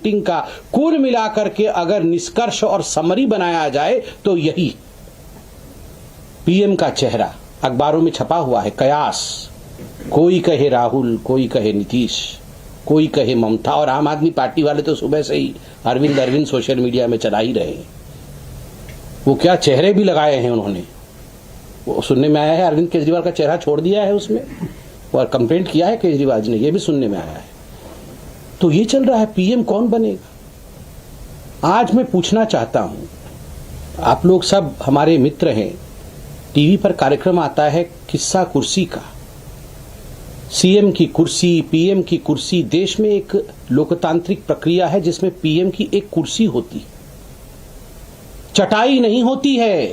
Meeting का कुल मिलाकर के अगर निष्कर्ष और समरी बनाया जाए तो यही पीएम का चेहरा अखबारों में छपा हुआ है। कयास, कोई कहे राहुल, कोई कहे नीतीश, कोई कहे ममता, और आम आदमी पार्टी वाले तो सुबह से ही अरविंद सोशल मीडिया में चला ही रहे हैं। वो क्या चेहरे भी लगाए हैं उन्होंने। वो सुनने में आया है अरविंद केजरीवाल का चेहरा छोड़ दिया है उसमें, और कंप्लेंट किया है केजरीवाल जी ने, ये भी सुनने में आया है। तो ये चल रहा है, पीएम कौन बनेगा। आज मैं पूछना चाहता हूं, आप लोग सब हमारे मित्र हैं, टीवी पर कार्यक्रम आता है किस्सा कुर्सी का, सीएम की कुर्सी, पीएम की कुर्सी। देश में एक लोकतांत्रिक प्रक्रिया है जिसमें पीएम की एक कुर्सी होती, चटाई नहीं होती है।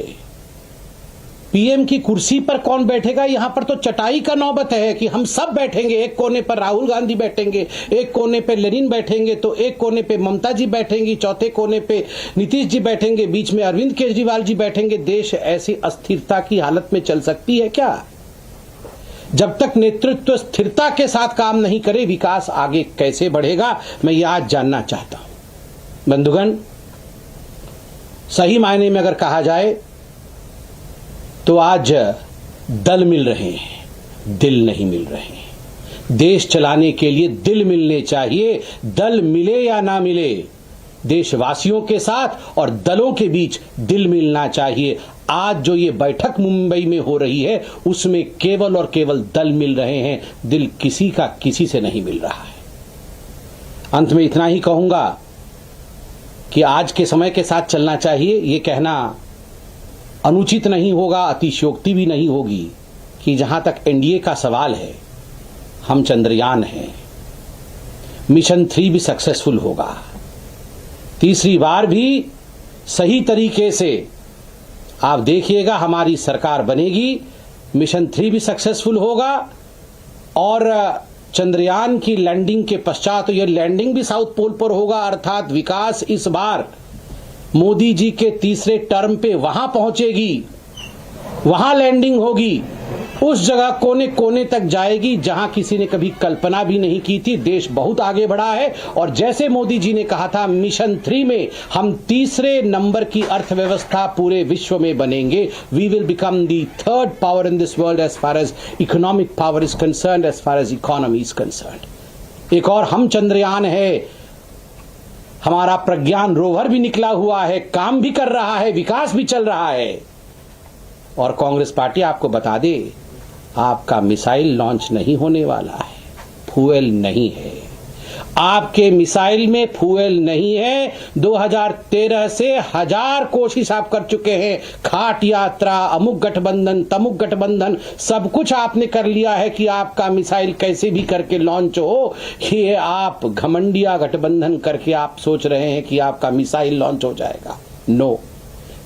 पीएम की कुर्सी पर कौन बैठेगा, यहां पर तो चटाई का नौबत है कि हम सब बैठेंगे। एक कोने पर राहुल गांधी बैठेंगे, एक कोने पे लेनिन बैठेंगे, तो एक कोने पे ममता जी बैठेंगी, चौथे कोने पे नीतीश जी बैठेंगे, बीच में अरविंद केजरीवाल जी बैठेंगे। देश ऐसी अस्थिरता की हालत में चल सकती है क्या? जब तक नेतृत्व स्थिरता के साथ काम नहीं करे, विकास आगे कैसे बढ़ेगा, मैं यह आज जानना चाहता हूं। बंधुगण, सही मायने में अगर कहा जाए तो आज दल मिल रहे हैं, दिल नहीं मिल रहे हैं। देश चलाने के लिए दिल मिलने चाहिए। दल मिले या ना मिले, देशवासियों के साथ और दलों के बीच दिल मिलना चाहिए। आज जो ये बैठक मुंबई में हो रही है उसमें केवल और केवल दल मिल रहे हैं, दिल किसी का किसी से नहीं मिल रहा है। अंत में इतना ही कहूंगा कि आज के समय के साथ चलना चाहिए। ये कहना अनुचित नहीं होगा, अतिशयोक्ति भी नहीं होगी कि जहां तक एनडीए का सवाल है, हम चंद्रयान हैं, मिशन 3 भी सक्सेसफुल होगा, तीसरी बार भी सही तरीके से आप देखिएगा हमारी सरकार बनेगी, मिशन 3 भी सक्सेसफुल होगा, और चंद्रयान की लैंडिंग के पश्चात, तो यह लैंडिंग भी साउथ पोल पर होगा, अर्थात विकास इस बार मोदी जी के तीसरे टर्म पे वहां पहुंचेगी, वहां लैंडिंग होगी, उस जगह कोने कोने तक जाएगी जहां किसी ने कभी कल्पना भी नहीं की थी। देश बहुत आगे बढ़ा है, और जैसे मोदी जी ने कहा था मिशन 3 में हम तीसरे नंबर की अर्थव्यवस्था पूरे विश्व में बनेंगे। We will become the third power in this world as far as economic power is concerned, as far as economy is concerned. एक और हम चंद्रयान है, हमारा प्रज्ञान रोवर भी निकला हुआ है, काम भी कर रहा है, विकास भी चल रहा है। और कांग्रेस पार्टी आपको बता दे, आपका मिसाइल लॉन्च नहीं होने वाला है, फ्यूएल नहीं है, आपके मिसाइल में फ्यूएल नहीं है। 2013 से 1000 कोशिश आप कर चुके हैं, खाट यात्रा, अमुक गठबंधन, तमुक गठबंधन, सब कुछ आपने कर लिया है कि आपका मिसाइल कैसे भी करके लॉन्च हो। ये आप घमंडिया गठबंधन करके आप सोच रहे हैं कि आपका मिसाइल लॉन्च हो जाएगा। नो,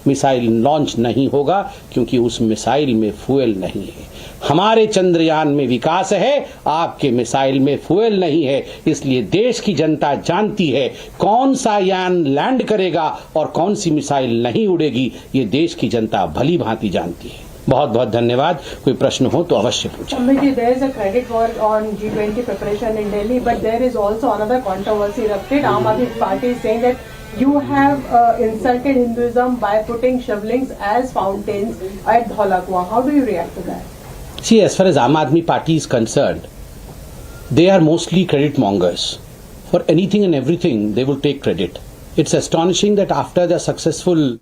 मिसाइल लॉन्च नहीं होगा, क्योंकि उस मिसाइल में फ्यूएल नहीं है। हमारे चंद्रयान में विकास है, आपके मिसाइल में फ्यूएल नहीं है। इसलिए देश की जनता जानती है कौन सा यान लैंड करेगा और कौन सी मिसाइल नहीं उड़ेगी, ये देश की जनता भली भांति जानती है। बहुत बहुत धन्यवाद। कोई प्रश्न हो तो अवश्य पूछें। There is a credit war on G20 preparation in Delhi, but there is also another controversy erupted. Aam Aadmi Party is saying that you have insulted Hinduism by putting shivlings as fountains at Dhaula Kuan. How do you react to that? See, as far as Aam Aadmi Party is concerned, they are mostly credit mongers. For anything and everything, they will take credit. It's astonishing that after the successful...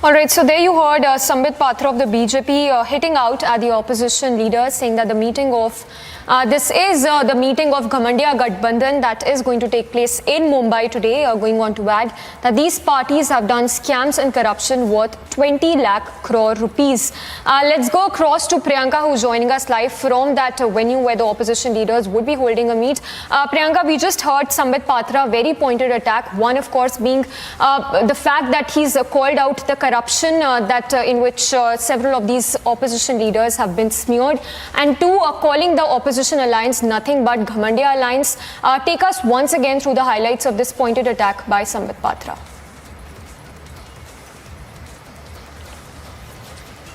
All right, so there you heard Sambit Patra of the BJP hitting out at the opposition leaders, saying that the meeting of this is the meeting of Ghamandiya Gathbandhan that is going to take place in Mumbai today. Going on to add that these parties have done scams and corruption worth 20 lakh crore rupees. Let's go across to Priyanka, who's joining us live from that venue where the opposition leaders would be holding a meet. Priyanka, we just heard Sambit Patra very pointed attack. One, of course, being the fact that he's called out the corruption that in which several of these opposition leaders have been smeared, and two, calling the opposition alliance nothing but Ghamandiya alliance. Take us once again through the highlights of this pointed attack by Sambit Patra.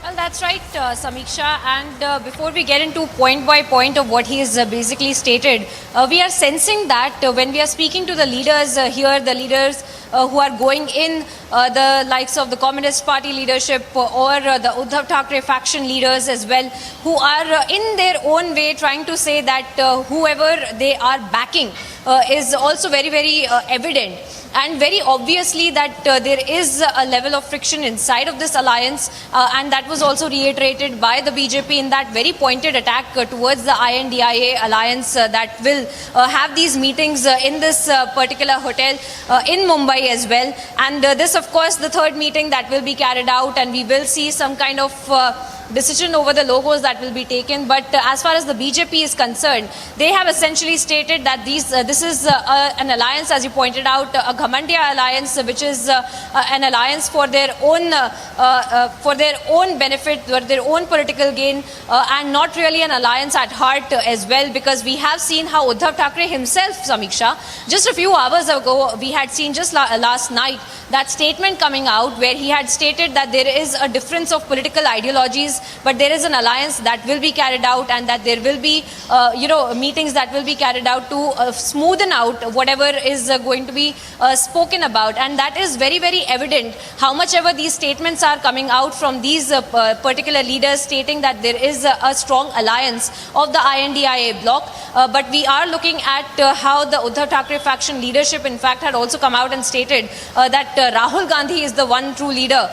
Well, that's right, Samiksha. And before we get into point by point of what he has basically stated, we are sensing that when we are speaking to the leaders here, the leaders who are going in, the likes of the Communist Party leadership or the Uddhav Thackeray faction leaders as well, who are in their own way trying to say that whoever they are backing is also very, very evident. And very obviously that there is a level of friction inside of this alliance, and that was also reiterated by the BJP in that very pointed attack towards the I.N.D.I.A alliance that will have these meetings in this particular hotel in Mumbai as well. And this, of course, the third meeting that will be carried out, and we will see some kind of decision over the logos that will be taken. But as far as the BJP is concerned, they have essentially stated that this is an alliance, as you pointed out, a Ghamandiya alliance, which is an alliance for their own benefit, for their own political gain, and not really an alliance at heart as well, because we have seen how Uddhav Thackeray himself, Samiksha, just a few hours ago, we had seen just last night that statement coming out where he had stated that there is a difference of political ideologies, but there is an alliance that will be carried out, and that there will be meetings that will be carried out to smoothen out whatever is going to be spoken about. And that is very, very evident how much ever these statements are coming out from these particular leaders stating that there is a strong alliance of the I.N.D.I.A bloc. But we are looking at how the Uddhav Thackeray faction leadership in fact had also come out and stated that Rahul Gandhi is the one true leader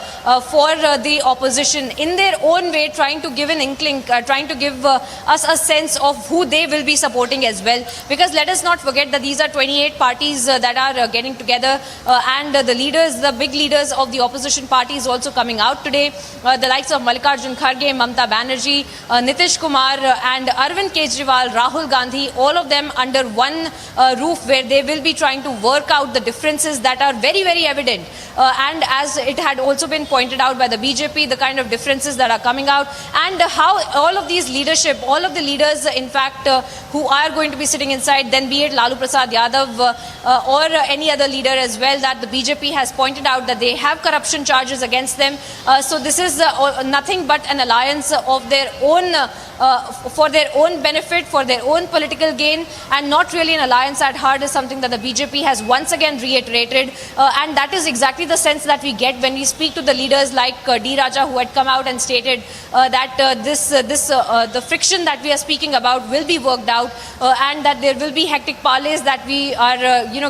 for the opposition, in their own way trying to give an inkling, trying to give us a sense of who they will be supporting as well. Because let us not forget that these are 28 parties that are getting together, and the leaders, the big leaders of the opposition parties also coming out today, the likes of Mallikarjun Kharge, Mamata Banerjee, Nitish Kumar and Arvind Kejriwal, Rahul Gandhi, all of them under one roof, where they will be trying to work out the differences that are very, very evident. And as it had also been pointed out by the BJP, the kind of differences that are coming out, and how all of these leadership, all of the leaders in fact who are going to be sitting inside, then be it Lalu Prasad Yadav or any other leader as well, that the BJP has pointed out that they have corruption charges against them. So this is nothing but an alliance of their own, for their own benefit, for their own political gain, and not really an alliance at heart, is something that the BJP has once again reiterated. And that is exactly the sense that we get when we speak to the leaders like D. Raja, who had come out and stated that the friction that we are speaking about will be worked out, and that there will be hectic parleys that we are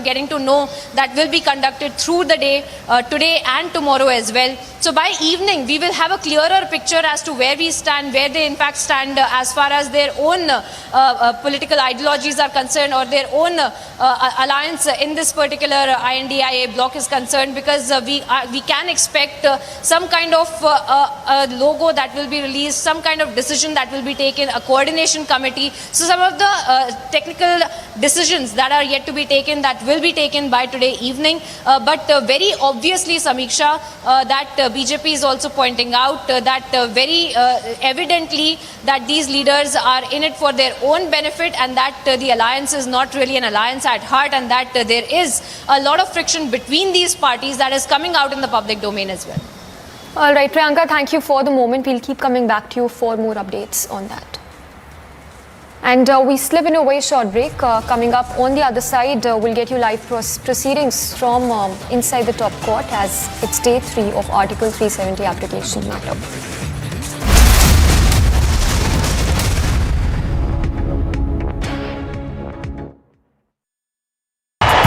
getting to know that will be conducted through the day, today and tomorrow as well. So by evening, we will have a clearer picture as to where we stand, where they in fact stand as far as their own political ideologies are concerned, or their own alliance in this particular I.N.D.I.A bloc is concerned, because we can expect some kind of a logo that will be released, some kind of decision that will be taken, a coordination committee. So some of the technical decisions that are yet to be taken, that will be taken by today evening. But very obviously, Samiksha, that BJP is also pointing out that very evidently that these leaders are in it for their own benefit, and that the alliance is not really an alliance at heart, and that there is a lot of friction between these parties that is coming out in the public domain as well. All right, Priyanka, thank you for the moment. We'll keep coming back to you for more updates on that. And we slip in a very short break. Coming up on the other side, we'll get you live proceedings from inside the top court, as it's day 3 of Article 370 application matter.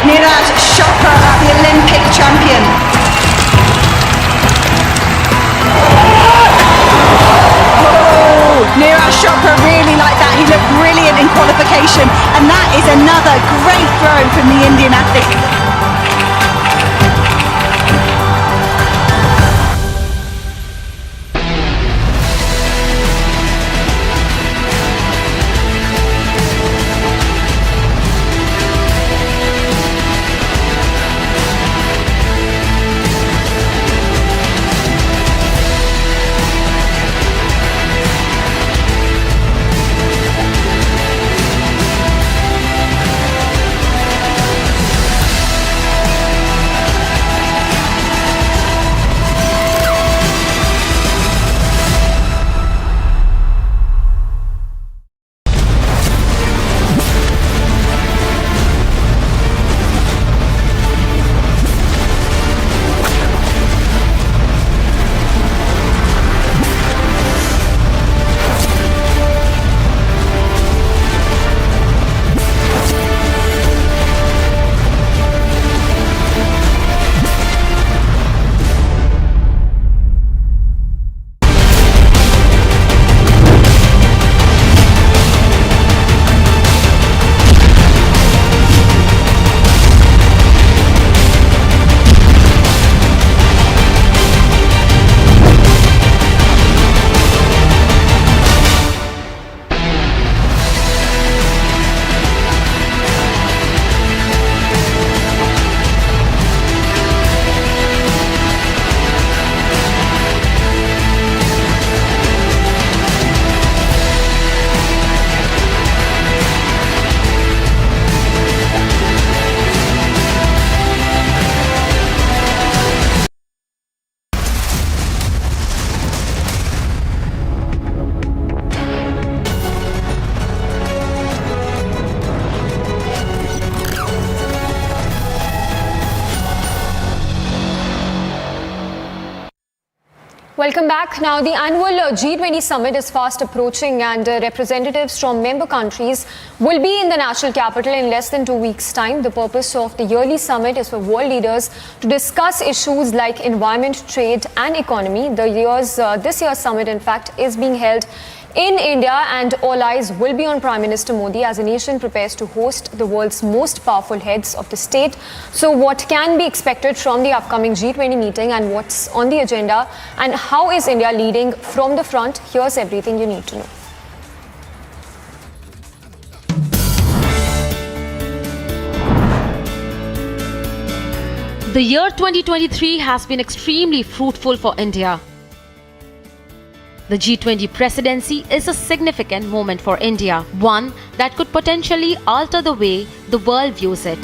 Neeraj Chopra, the Olympic champion. Neeraj Chopra really like that. He looked brilliant in qualification, and that is another great throw from the Indian athlete. Welcome back. Now, the annual G20 summit is fast approaching, and representatives from member countries will be in the national capital in less than 2 weeks' time. The purpose of the yearly summit is for world leaders to discuss issues like environment, trade, and economy. This year's summit, in fact, is being held in India, and all eyes will be on Prime Minister Modi as the nation prepares to host the world's most powerful heads of the state. So what can be expected from the upcoming G20 meeting, and what's on the agenda, and how is India leading from the front? Here's everything you need to know. The year 2023 has been extremely fruitful for India. The G20 presidency is a significant moment for India, one that could potentially alter the way the world views it.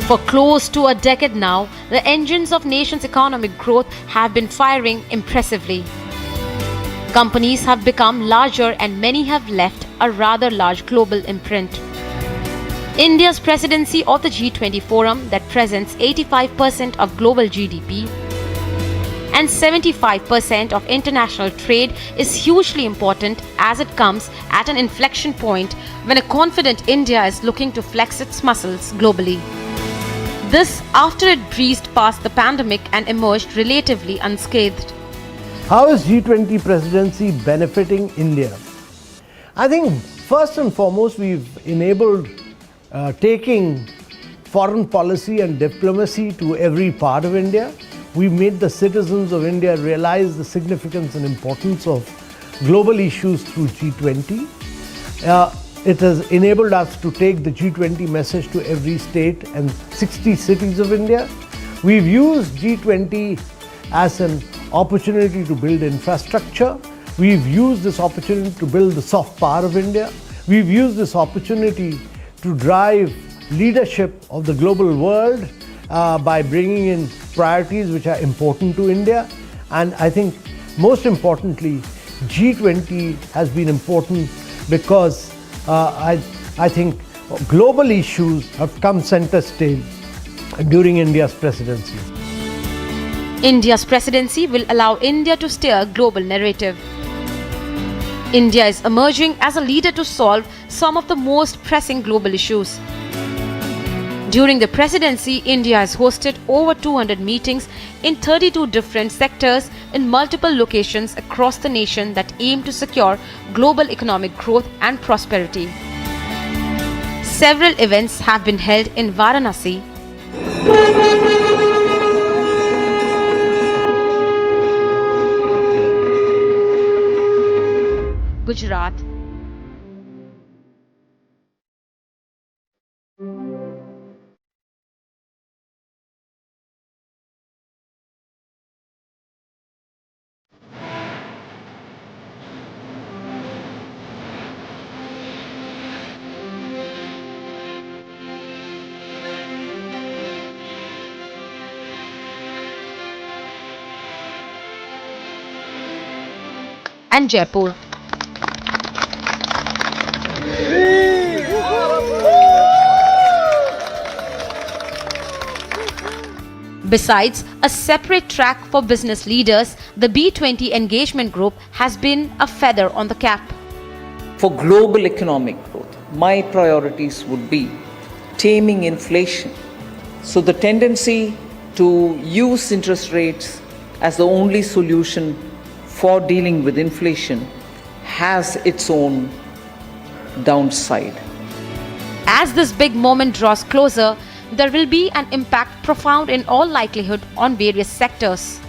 For close to a decade now, the engines of nation's economic growth have been firing impressively. Companies have become larger and many have left a rather large global imprint. India's presidency of the G20 forum that presents 85% of global GDP and 75% of international trade is hugely important as it comes at an inflection point when a confident India is looking to flex its muscles globally. This after it breezed past the pandemic and emerged relatively unscathed. How is G20 presidency benefiting India? I think first and foremost we've enabled taking foreign policy and diplomacy to every part of India. We've made the citizens of India realize the significance and importance of global issues through G20. It has enabled us to take the G20 message to every state and 60 cities of India. We've used G20 as an opportunity to build infrastructure. We've used this opportunity to build the soft power of India. We've used this opportunity to drive leadership of the global world by bringing in priorities which are important to India. And I think most importantly, G20 has been important because I think global issues have come center stage during India's presidency. India's presidency will allow India to steer a global narrative. India is emerging as a leader to solve some of the most pressing global issues. During the presidency, India has hosted over 200 meetings in 32 different sectors in multiple locations across the nation that aim to secure global economic growth and prosperity. Several events have been held in Varanasi, Gujarat, and Jaipur. Besides a separate track for business leaders, the B20 engagement group has been a feather on the cap. For global economic growth, my priorities would be taming inflation. So the tendency to use interest rates as the only solution for dealing with inflation has its own downside. As this big moment draws closer, there will be an impact profound in all likelihood on various sectors.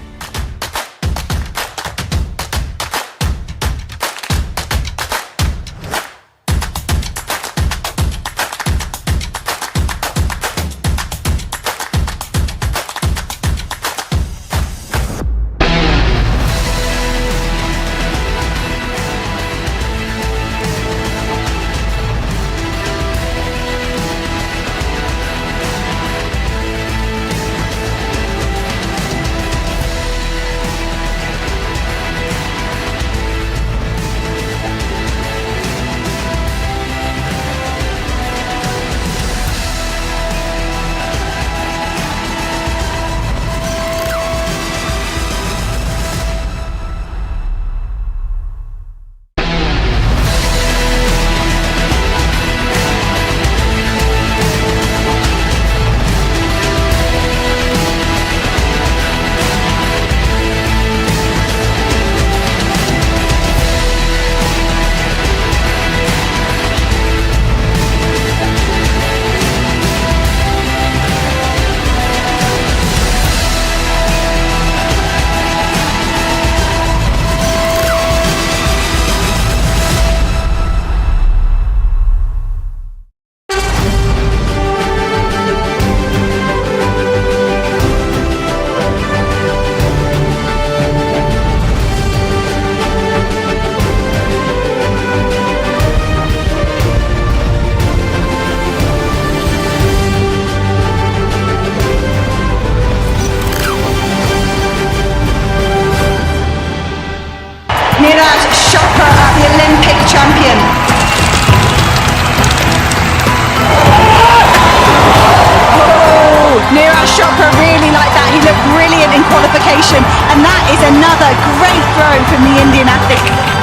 champion. Neeraj Chopra really like that. He looked brilliant in qualification, and that is another great throw from the Indian athlete.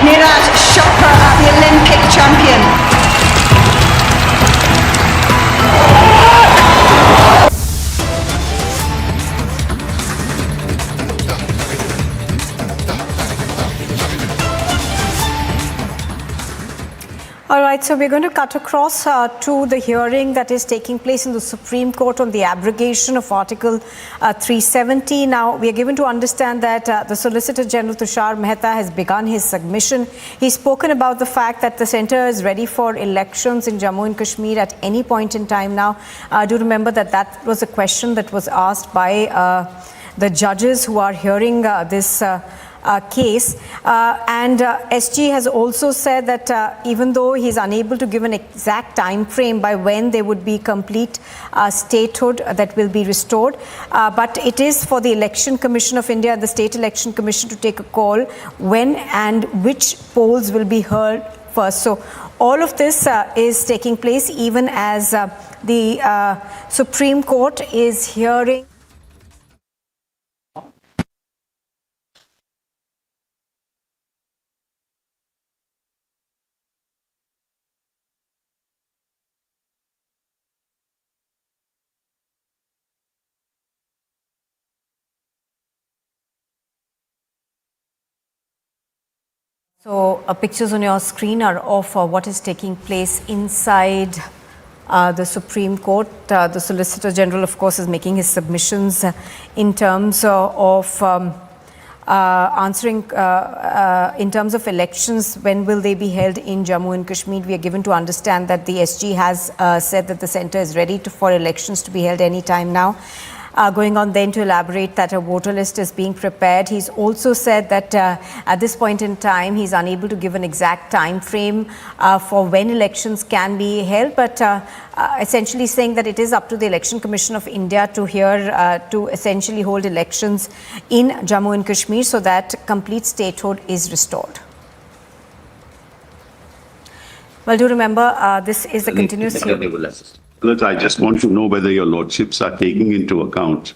Neeraj Chopra, the Olympic champion. All right, so we're going to cut across to the hearing that is taking place in the Supreme Court on the abrogation of Article 370. Now, we are given to understand that the Solicitor General Tushar Mehta has begun his submission. He's spoken about the fact that the centre is ready for elections in Jammu and Kashmir at any point in time now. Do remember that that was a question that was asked by the judges who are hearing this case, and SG has also said that even though he's unable to give an exact time frame by when there would be complete statehood that will be restored, but it is for the Election Commission of India and the State Election Commission to take a call when and which polls will be heard first. So all of this is taking place even as the Supreme Court is hearing. So pictures on your screen are of what is taking place inside the Supreme Court. The Solicitor General, of course, is making his submissions in terms of answering in terms of elections. When will they be held in Jammu and Kashmir? We are given to understand that the SG has said that the centre is ready for elections to be held any time now. Going on then to elaborate that a voter list is being prepared. He's also said that at this point in time, he's unable to give an exact time frame for when elections can be held, but essentially saying that it is up to the Election Commission of India to to essentially hold elections in Jammu and Kashmir so that complete statehood is restored. Well, do remember, this is a continuous hearing. I just want to know whether your lordships are taking into account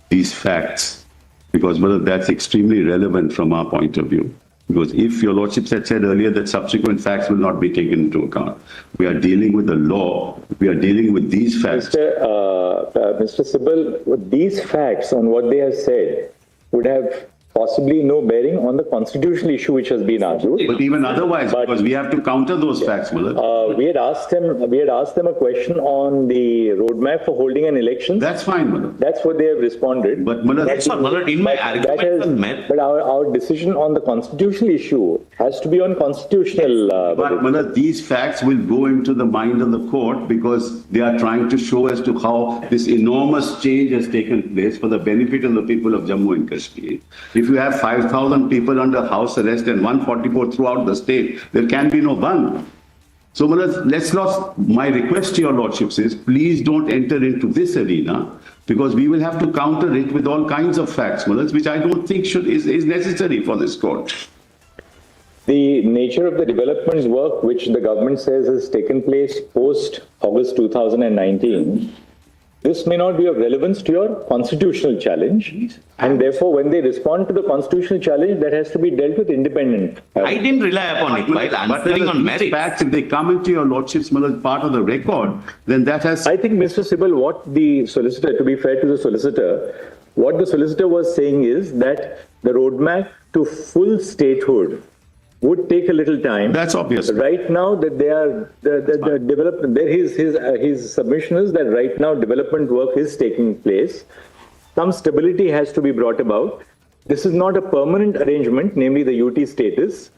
these facts, because whether that's extremely relevant from our point of view. Because if your lordships had said earlier that subsequent facts will not be taken into account, we are dealing with the law, we are dealing with these facts. Mr. Sibal, these facts on what they have said would have possibly no bearing on the constitutional issue which has been argued. But even otherwise, because we have to counter those facts, Mullah. We had asked them a question on the roadmap for holding an election. That's fine, Mullah. That's what they have responded. But Mullah, that's not, Mullah, in my argument. But our decision on the constitutional issue has to be on constitutional. But Mullah, these facts will go into the mind of the court because they are trying to show as to how this enormous change has taken place for the benefit of the people of Jammu and Kashmir. If you have 5,000 people under house arrest and 144 throughout the state, there can be no bun. So let's not, my request to your lordships is, please don't enter into this arena, because we will have to counter it with all kinds of facts, which I don't think is necessary for this court. the nature of the development work which the government says has taken place post August 2019, this may not be of relevance to your constitutional challenge, and therefore when they respond to the constitutional challenge, that has to be dealt with independent. I didn't rely upon it while answering on merit. Facts, if they come into your lordship's part of the record, then that has... I think, Mr. Sibal, what the solicitor, to be fair to the solicitor, what the solicitor was saying is that the roadmap to full statehood would take a little time. That's obvious. Right now, that they are the development. There, his submission is that right now development work is taking place. Some stability has to be brought about. This is not a permanent arrangement, namely the UT status.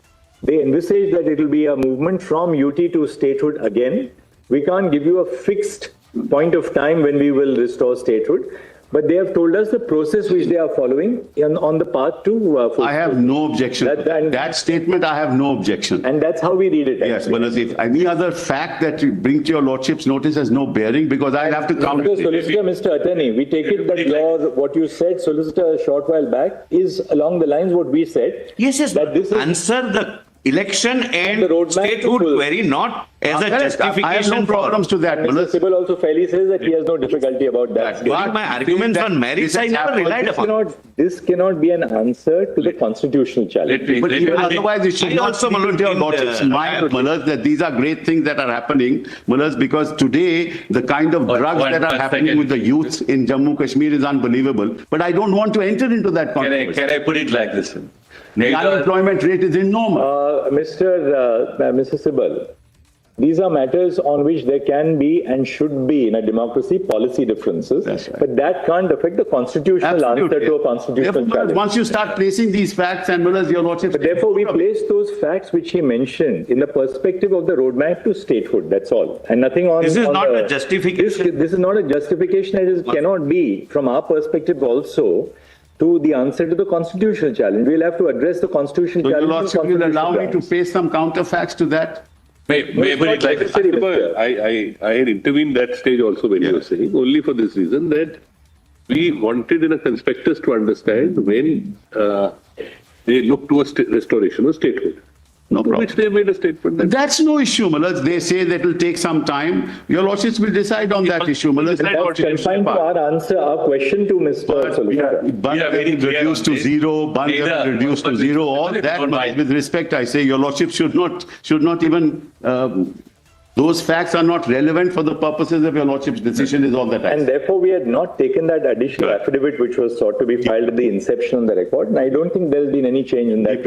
They envisage that it will be a movement from UT to statehood again. We can't give you a fixed point of time when we will restore statehood. But they have told us the process which they are following on the path to... I have no objection. That statement, I have no objection. And that's how we read it. Yes, but if any other fact that you bring to your lordship's notice has no bearing, because I have to count... Solicitor, Mr. Attorney, we take it that what you said, Solicitor, a short while back, is along the lines what we said. Yes, that this is answer the election and statehood query, not as a justification. I have no problems to that. Mr. Sibal also fairly says that he has no difficulty about that. During my arguments on merits, I never relied upon. This cannot be an answer to the constitutional challenge. Otherwise, it should not be to your lordship's mind, Mullah, that these are great things that are happening, Mullah, because today the kind of drugs that are happening with the youth in Jammu Kashmir is unbelievable. But I don't want to enter into that conversation. Can I put it like this? The unemployment rate is enormous. Mr. Sibal, these are matters on which there can be and should be in a democracy policy differences, right. But that can't affect the constitutional answer to a constitutional challenge. Once you start placing these facts and your lordship... But therefore we place those facts which he mentioned in the perspective of the roadmap to statehood, that's all. And nothing on... This is not a justification. This is not a justification, it cannot be from our perspective also to the answer to the constitutional challenge. We'll have to address the constitutional challenge. Your lordship will allow me to paste some counterfacts to that? May I put it like this? I had intervened that stage also when you were saying, only for this reason that we wanted in a conspectus to understand when they look to a restoration of statehood. No problem. Which they made a statement. That's no issue, Mullah. They say that will take some time. Your lordships will decide on that issue, Mullah. That's confined to our answer, our question to Mr. Solicitor. Bund reduced to zero, Bund reduced to zero, all that, with respect, I say, your lordship should not even, those facts are not relevant for the purposes of your lordship's decision is all that I say. And therefore, we had not taken that additional affidavit which was sought to be filed at the inception of the record, and I don't think there has been any change in that.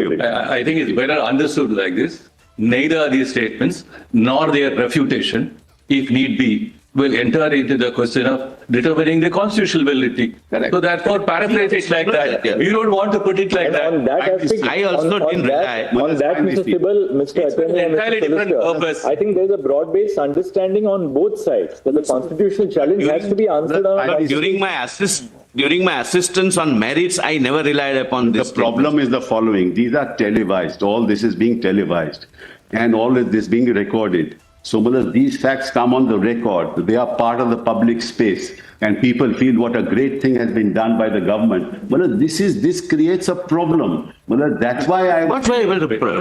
I think it's better understood like this. Neither these statements nor their refutation, if need be, will enter into the question of determining the constitutional validity. Correct. So therefore, paraphrase it like that. You don't want to put it like that. On that aspect, I also didn't rely. On that, Mr. Sibal, Mr. Attorney, and Mr. Solicitor, I think there's a broad-based understanding on both sides that the constitutional challenge has to be answered on. During my assistance on merits, I never relied upon this. The problem is the following. These are televised. All this is being televised. And all of this being recorded. So, these facts come on the record. They are part of the public space. And people feel what a great thing has been done by the government. This creates a problem. That's why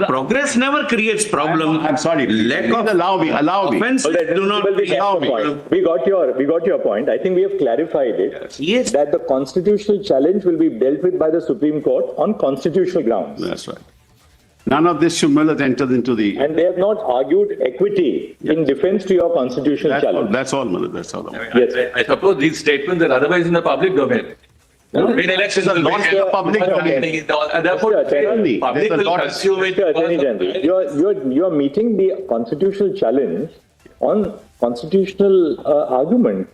progress never creates problem. I'm sorry. Allow me. Offense, do not allow me. We got your point. I think we have clarified it. Yes. That the constitutional challenge will be dealt with by the Supreme Court on constitutional grounds. That's right. None of this should enter into the... And they have not argued equity in defense to your constitutional challenge. That's all, Mullah. That's all. Yes. I suppose these statements are otherwise in the public domain. In elections are not in the public domain. Therefore, public will consume it. You are meeting the constitutional challenge on constitutional argument.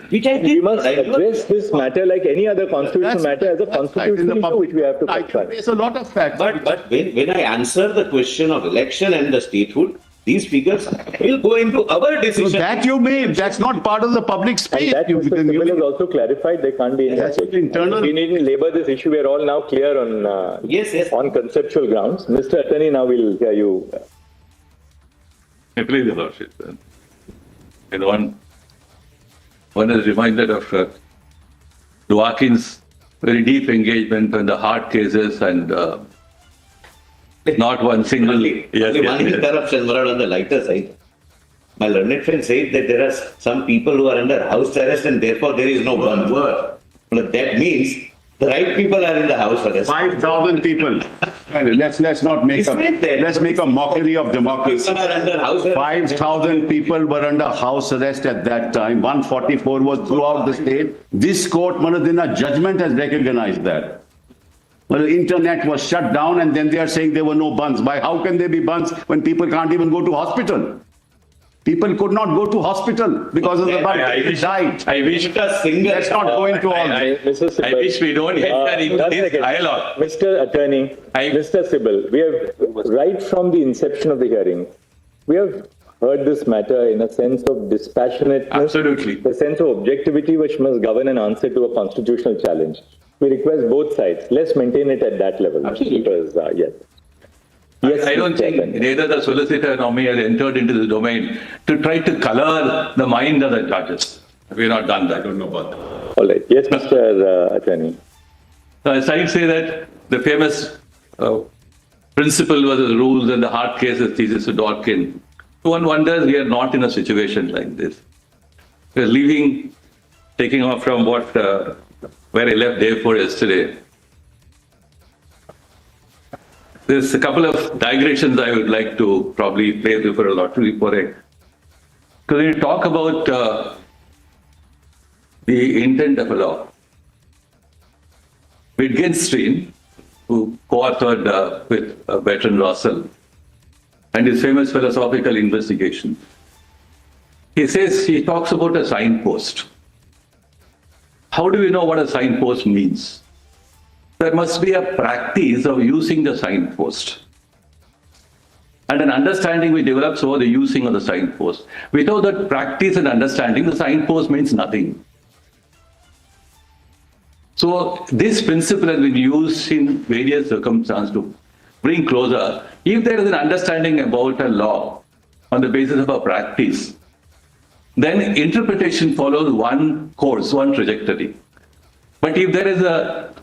We must address this matter like any other constitutional matter as a constitutional issue which we have to confront. It's a lot of facts. But when I answer the question of election and the statehood, these figures will go into our decision. So that you made. That's not part of the public space. And that Mr. Sibal has also clarified. They can't be internal. We needn't labor this issue. We are all now clear on on conceptual grounds. Mr. Attorney, now we'll hear you. Please, Your Lordship. One is reminded of Dworkin's very deep engagement on the hard cases and Not one single. Only one interruption, but on the lighter side. My learned friend said that there are some people who are under house arrest and therefore there is no one word. But that means the right people are in the house arrest. 5,000 people. Let's not make let's make a mockery of democracy. People are under house arrest. 5,000 people were under house arrest at that time. 144 was throughout the state. This court, Manadina judgment has recognized that. Well, the internet was shut down and then they are saying there were no bunds. How can there be bunds when people can't even go to hospital? People could not go to hospital because of the bun. They died. I wish Let's not go into all this. I wish we don't enter into this dialogue. Mr. Attorney, Mr. Sybil, we have, right from the inception of the hearing, we have heard this matter in a sense of dispassionateness. Absolutely. The sense of objectivity which must govern an answer to a constitutional challenge. We request both sides. Let's maintain it at that level. Absolutely. Because, yes. I don't think neither the solicitor nor me has entered into the domain to try to color the mind of the judges. We've not done that. I don't know about that. All right. Yes, Mr. Attorney. As I say that the famous principle versus rules and the hard cases thesis to Dworkin. One wonders we are not in a situation like this. We're leaving, taking off from where I left day 4 yesterday. There's a couple of digressions I would like to probably play before a lottery for it. Because when you talk about the intent of a law, Wittgenstein, who co-authored with Bertrand Russell, and his famous philosophical investigation, he talks about a signpost. How do we know what a signpost means? There must be a practice of using the signpost and an understanding we develop over the using of the signpost. Without that practice and understanding, the signpost means nothing. So this principle has been used in various circumstances to bring closer. If there is an understanding about a law on the basis of a practice, then interpretation follows one course, one trajectory. But if there is a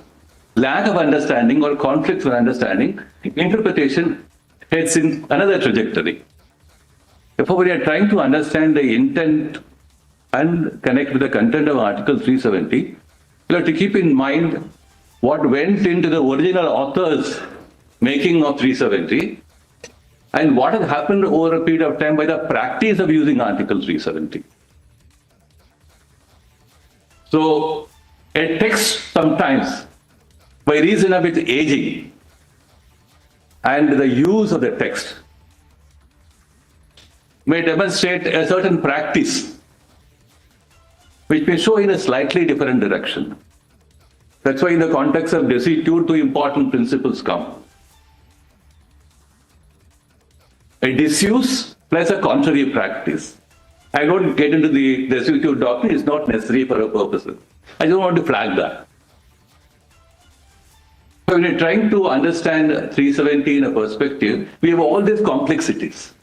lack of understanding or conflict of understanding, interpretation heads in another trajectory. Therefore, we are trying to understand the intent and connect with the content of Article 370. We have to keep in mind what went into the original author's making of 370 and what has happened over a period of time by the practice of using Article 370. So, a text sometimes, by reason of its aging and the use of the text, may demonstrate a certain practice which may show in a slightly different direction. That's why in the context of desuetude, two important principles come. A disuse plus a contrary practice. I don't get into the desuetude doctrine, it's not necessary for a purpose. I just want to flag that. So when you're trying to understand 370 in a perspective, we have all these complexities.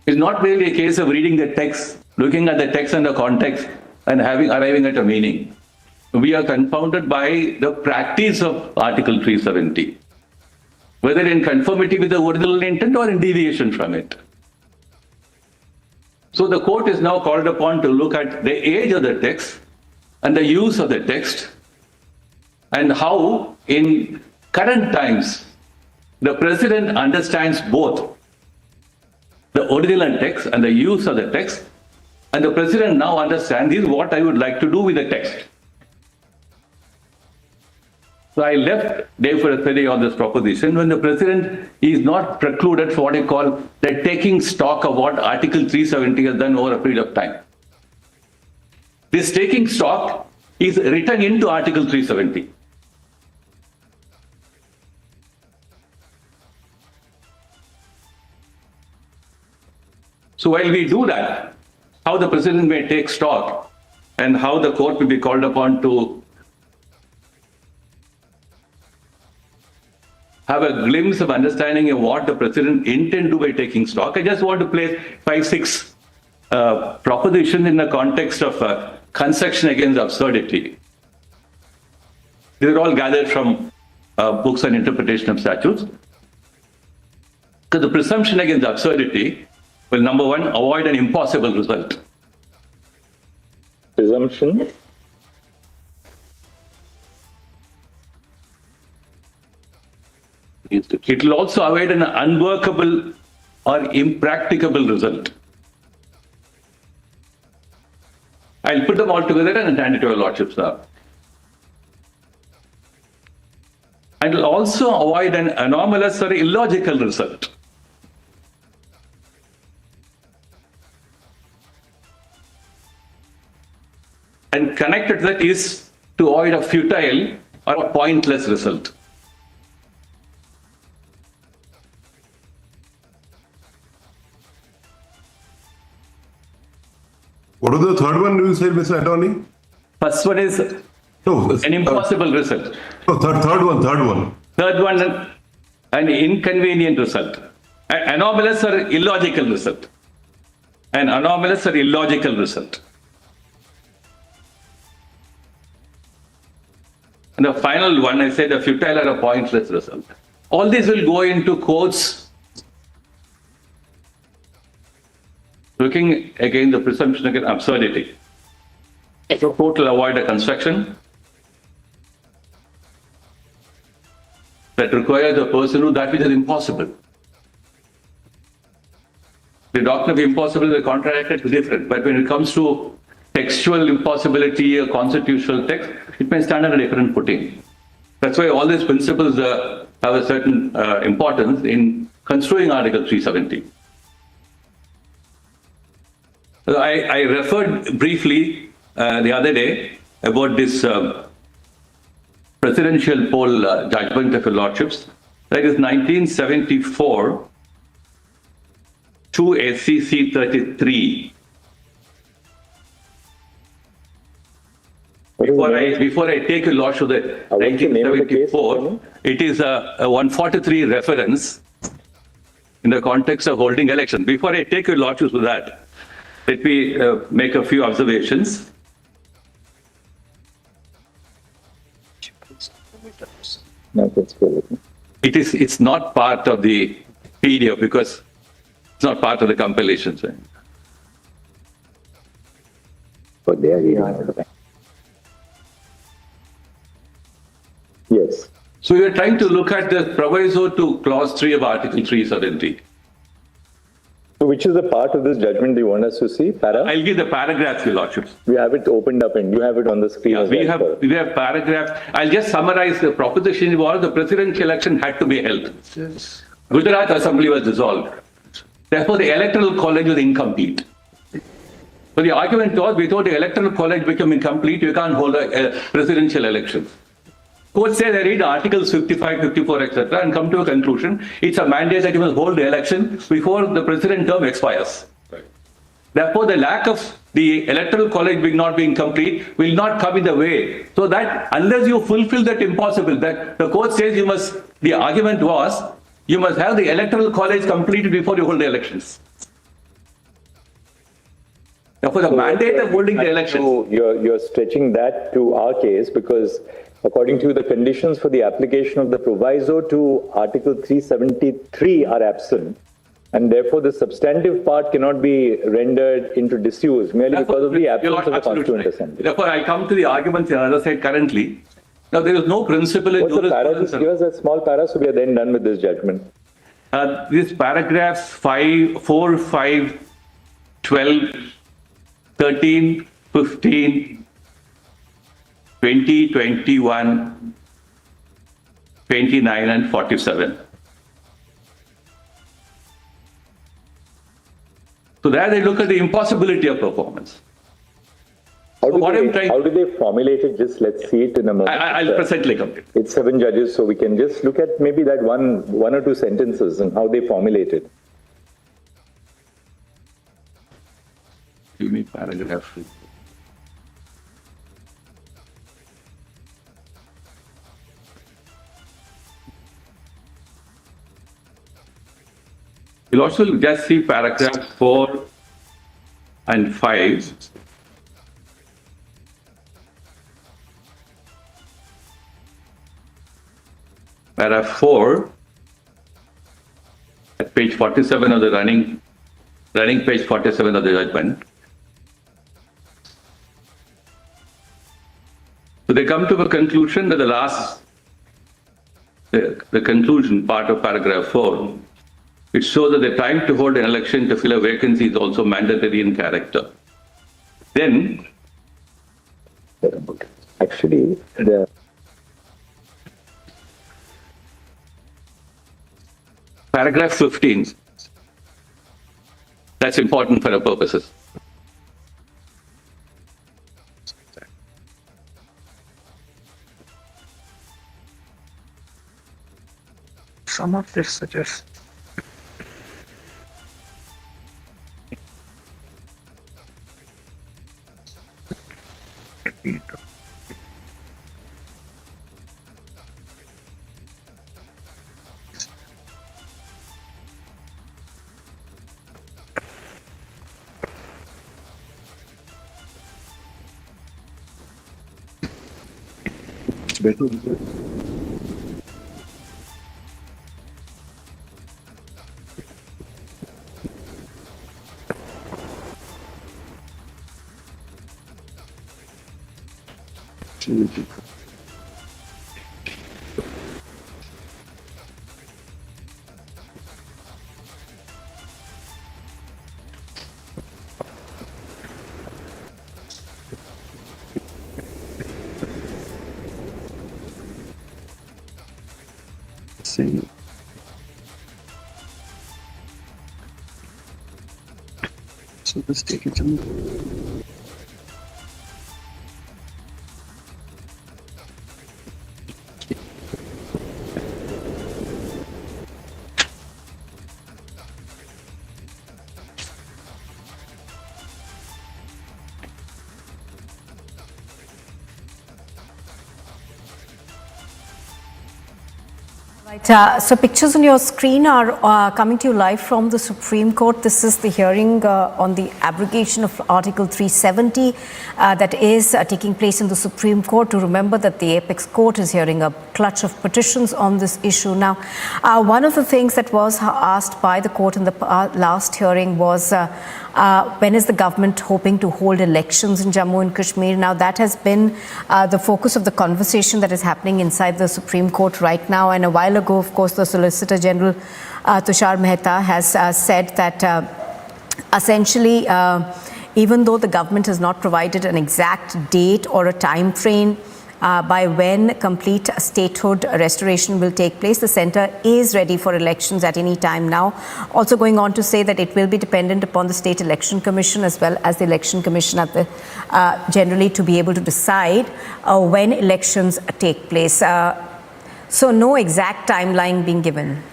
It's not really a case of reading the text, looking at the text and the context, and arriving at a meaning. We are confounded by the practice of Article 370, whether in conformity with the original intent or in deviation from it. So the court is now called upon to look at the age of the text and the use of the text, and how in current times the president understands both the original text and the use of the text, and the president now understands this is what I would like to do with the text. So I left day for yesterday on this proposition when the president is not precluded for what I call the taking stock of what Article 370 has done over a period of time. This taking stock is written into Article 370. So while we do that, how the president may take stock and how the court will be called upon to have a glimpse of understanding of what the president intended by taking stock, I just want to place 5-6 propositions in the context of construction against absurdity. These are all gathered from books on interpretation of statutes. Because the presumption against absurdity will, number one, avoid an impossible result. Presumption? It will also avoid an unworkable or impracticable result. I'll put them all together and hand it to your lordships now. And it will also avoid an anomalous or illogical result. And connected to that is to avoid a futile or a pointless result. What was the third one you said, Mr. Attorney? First one is an impossible result. Oh, third one. Third one, an inconvenient result. An anomalous or illogical result. An anomalous or illogical result. And the final one, I said a futile or a pointless result. All these will go into courts looking again the presumption against absurdity. So court will avoid a construction that requires a person to do that which is impossible. The doctrine of impossible is contracted is different, but when it comes to textual impossibility, a constitutional text, it may stand on a different footing. That's why all these principles have a certain importance in construing Article 370. I referred briefly the other day about this presidential poll judgment of your lordships. That is 1974 to SCC 33. Before I take a lordship of the 1974, it is a 143 reference in the context of holding elections. Before I take a lordship of that, let me make a few observations. It's not part of the PDF because it's not part of the compilations. Right? But there you are. Yes. So we are trying to look at the proviso to clause 3 of Article 370. So which is the part of this judgment you want us to see? I'll give the paragraphs, your lordships. We have it opened up and you have it on the screen. Yeah, we have paragraphs. I'll just summarize the proposition was the presidential election had to be held. Yes. Gujarat Assembly was dissolved. Therefore, the electoral college was incomplete. So the argument was, without the electoral college becoming complete, you can't hold a presidential election. Court said they read Articles 55, 54, etc. and come to a conclusion. It's a mandate that you must hold the election before the president term expires. Right. Therefore, the lack of the electoral college not being complete will not come in the way. So that unless you fulfill that impossible, that the court says you must, the argument was, you must have the electoral college completed before you hold the elections. Therefore, the mandate of holding the election. You're stretching that to our case because according to the conditions for the application of the proviso to Article 373 are absent, and therefore the substantive part cannot be rendered into disuse merely because of the absence of the Constituent Assembly. Therefore, I come to the arguments on the other side currently. Now, there is no principle in jurisprudence. Just give us a small para so we are then done with this judgment. These paragraphs 5, 4, 5, 12, 13, 15, 20, 21, 29 and 47. So there they look at the impossibility of performance. How do they formulate it? Just let's see it in a moment. I'll presently complete. It's 7 judges, so we can just look at maybe that one or two sentences and how they formulate it. Give me paragraph. You'll also just see paragraph 4 and 5. Paragraph 4 at page 47 of the running page 47 of the judgment. So they come to a conclusion that the conclusion part of paragraph 4, it shows that the time to hold an election to fill a vacancy is also mandatory in character. Then, actually, the paragraph 15, that's important for our purposes. Some of this suggests It's better. See. So let's take it to Right, so pictures on your screen are coming to you live from the Supreme Court. This is the hearing on the abrogation of Article 370 that is taking place in the Supreme Court. To remember that the Apex Court is hearing a clutch of petitions on this issue. Now, one of the things that was asked by the court in the last hearing was when is the government hoping to hold elections in Jammu and Kashmir? Now, that has been the focus of the conversation that is happening inside the Supreme Court right now. And a while ago, of course, the Solicitor General Tushar Mehta has said that essentially, even though the government has not provided an exact date or a time frame by when complete statehood restoration will take place, the centre is ready for elections at any time now. Also going on to say that it will be dependent upon the State Election Commission as well as the Election Commission at the generally to be able to decide when elections take place. So no exact timeline being given.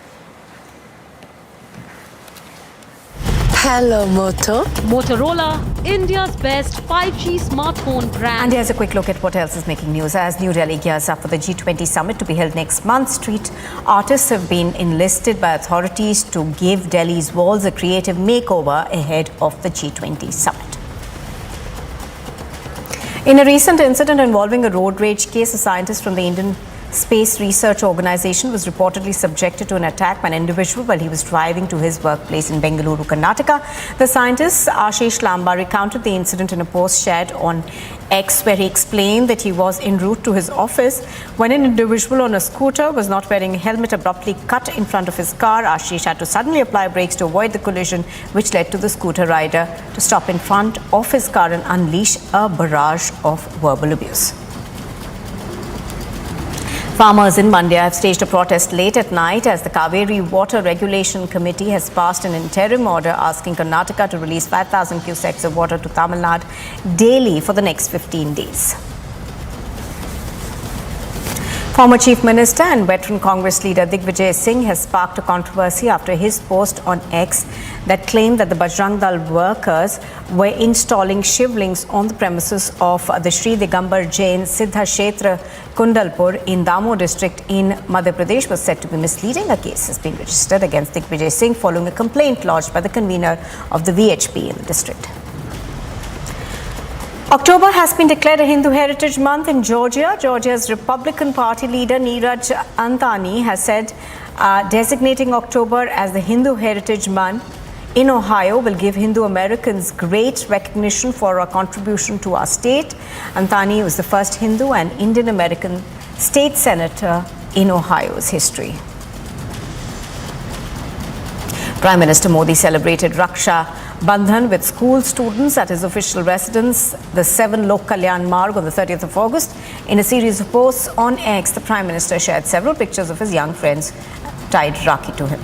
Hello, Moto. Motorola, India's best 5G smartphone brand. And here's a quick look at what else is making news. As New Delhi gears up for the G20 summit to be held next month, street artists have been enlisted by authorities to give Delhi's walls a creative makeover ahead of the G20 summit. In a recent incident involving a road rage case, a scientist from the Indian Space Research Organization was reportedly subjected to an attack by an individual while he was driving to his workplace in Bengaluru, Karnataka. The scientist, Ashish Lamba, recounted the incident in a post shared on X, where he explained that he was en route to his office when an individual on a scooter was not wearing a helmet abruptly cut in front of his car. Ashish had to suddenly apply brakes to avoid the collision, which led to the scooter rider to stop in front of his car and unleash a barrage of verbal abuse. Farmers in Mandya have staged a protest late at night as the Kaveri Water Regulation Committee has passed an interim order asking Karnataka to release 5,000 cusecs of water to Tamil Nadu daily for the next 15 days. Former Chief Minister and veteran Congress leader Digvijay Singh has sparked a controversy after his post on X that claimed that the Bajrang Dal workers were installing shivlings on the premises of the Sri Digambar Jain Siddha Kshetra Kundalpur in Damoh district in Madhya Pradesh was said to be misleading. A case has been registered against Digvijay Singh following a complaint lodged by the convener of the VHP in the district. October has been declared a Hindu Heritage Month in Georgia. Georgia's Republican Party leader I.N.D.I.A has said designating October as the Hindu Heritage Month in Ohio will give Hindu Americans great recognition for our contribution to our state. I.N.D.I.A was the first Hindu and Indian American state senator in Ohio's history. Prime Minister Modi celebrated Raksha Bandhan with school students at his official residence, the 7 Lok Kalyan Marg, on the 30th of August. In a series of posts on X, the Prime Minister shared several pictures of his young friends tied Rakhi to him.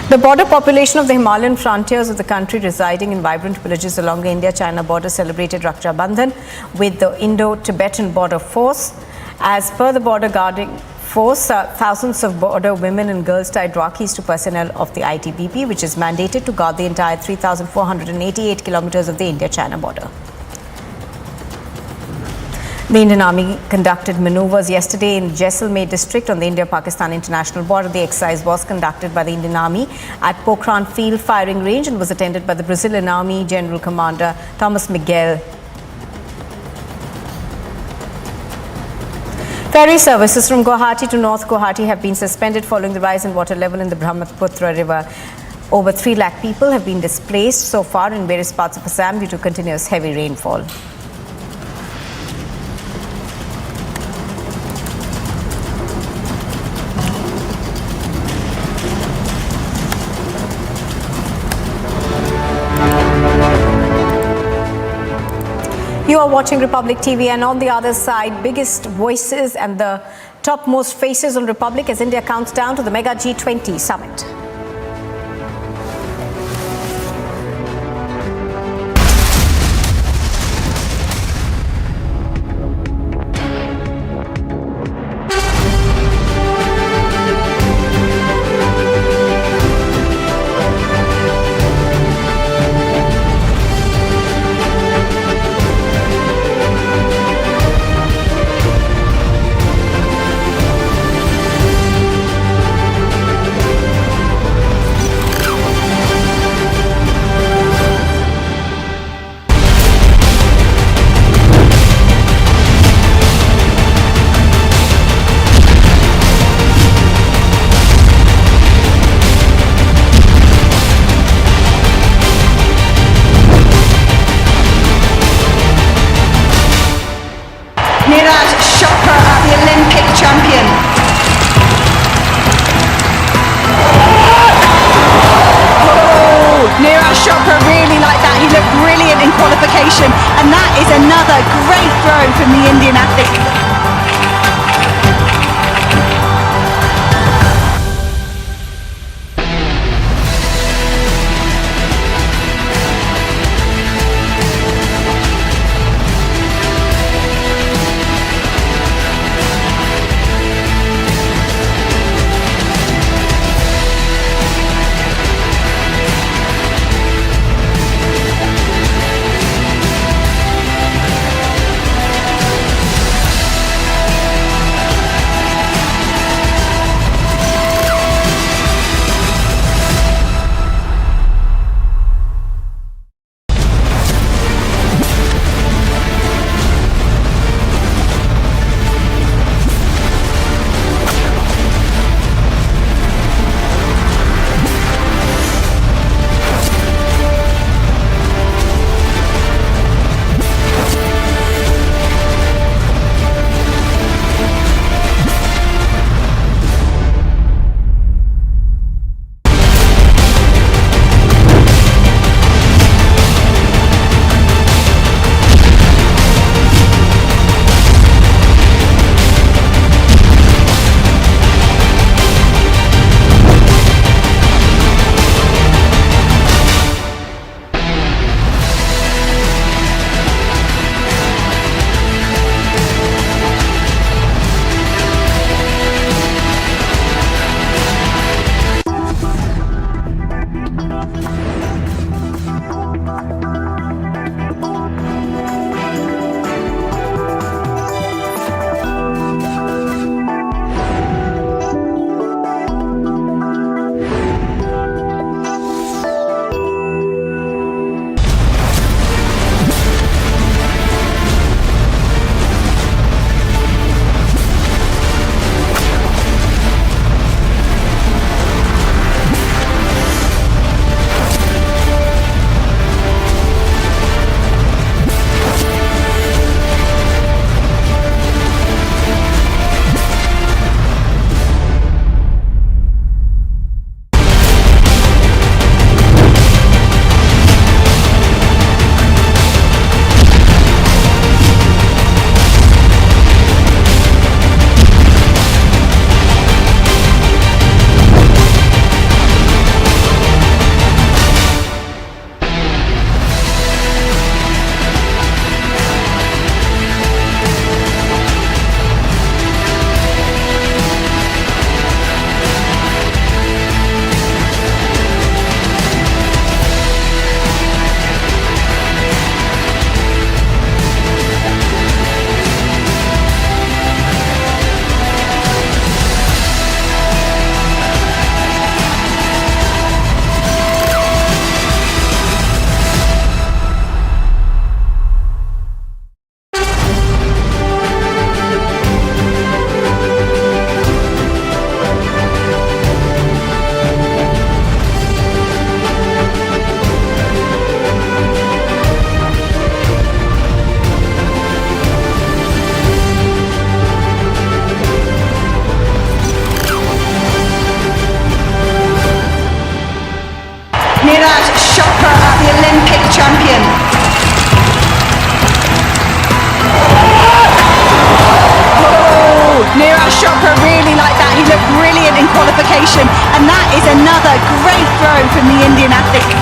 The border population of the Himalayan frontiers of the country residing in vibrant villages along the India-China border celebrated Raksha Bandhan with the Indo-Tibetan Border Force. As per the border guarding force, thousands of border women and girls tied Rakhis to personnel of the ITBP, which is mandated to guard the entire 3,488 kilometers of the India-China border. The Indian Army conducted maneuvers yesterday in Jaisalmer district on the India-Pakistan international border. The exercise was conducted by the Indian Army at Pokhran Field Firing Range and was attended by the Brazilian Army General Commander Thomas Miguel. Ferry services from Guwahati to North Guwahati have been suspended following the rise in water level in the Brahmaputra River. Over 3 lakh people have been displaced so far in various parts of Assam due to continuous heavy rainfall. You are watching Republic TV, and on the other side, biggest voices and the topmost faces on Republic as India counts down to the mega G20 summit. The Olympic champion. Neeraj Chopra really like that. He looked brilliant in qualification, and that is another great throw from the Indian athlete. champion. Neeraj Chopra really like that. He looked brilliant in qualification, and that is another great throw from the Indian athlete.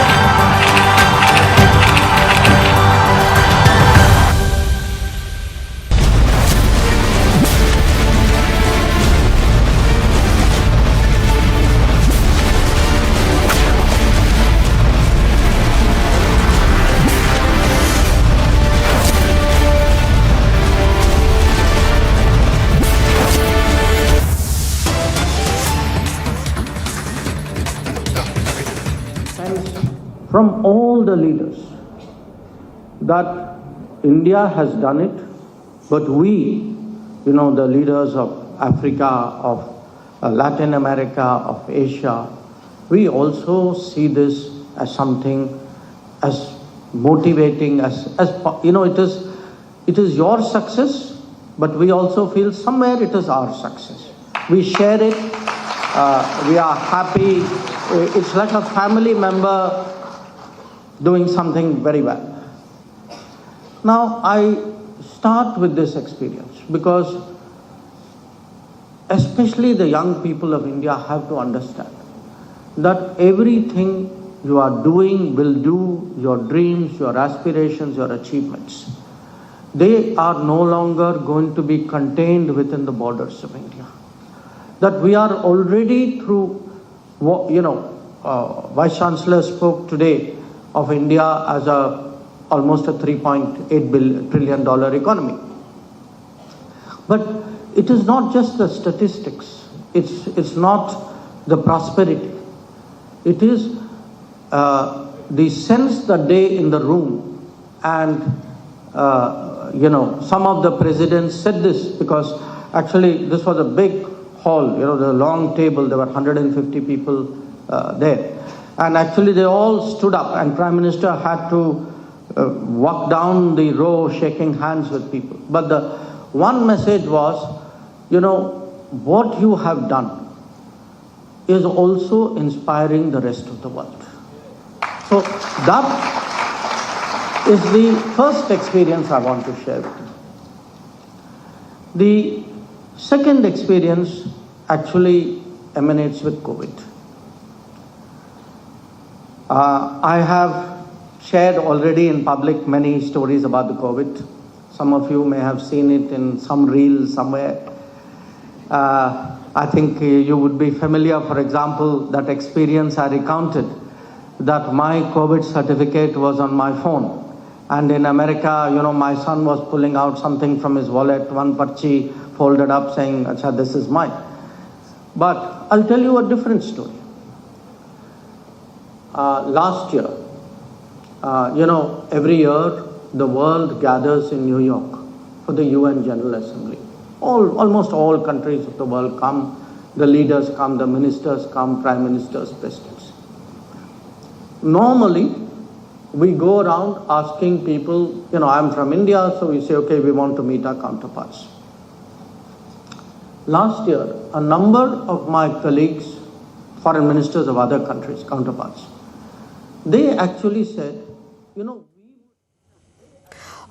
From all the leaders that India has done it, but we, the leaders of Africa, of Latin America, of Asia, we also see this as something as motivating, it is your success, but we also feel somewhere it is our success. We share it, we are happy, it's like a family member doing something very well. Now, I start with this experience because especially the young people of India have to understand that everything you are doing, will do, your dreams, your aspirations, your achievements, they are no longer going to be contained within the borders of India. That we are already through, Vice Chancellor spoke today of India as almost a $3.8 trillion economy. But it is not just the statistics. It's not the prosperity. It is the sense that day in the room. And, some of the presidents said this because actually this was a big hall, the long table, there were 150 people there. And actually they all stood up and Prime Minister had to walk down the row shaking hands with people. But the one message was, what you have done is also inspiring the rest of the world. So that is the first experience I want to share with you. The second experience actually emanates with COVID. I have shared already in public many stories about the COVID. Some of you may have seen it in some reel somewhere. I think you would be familiar, for example, that experience I recounted, that my COVID certificate was on my phone. And in America, my son was pulling out something from his wallet, one parchi folded up saying, "Acha, this is mine." But I'll tell you a different story. Last year, every year the world gathers in New York for the UN General Assembly. Almost all countries of the world come, the leaders come, the ministers come, prime ministers, presidents. Normally, we go around asking people, I'm from India, so we say, okay, we want to meet our counterparts. Last year, a number of my colleagues, foreign ministers of other countries, counterparts, they actually said,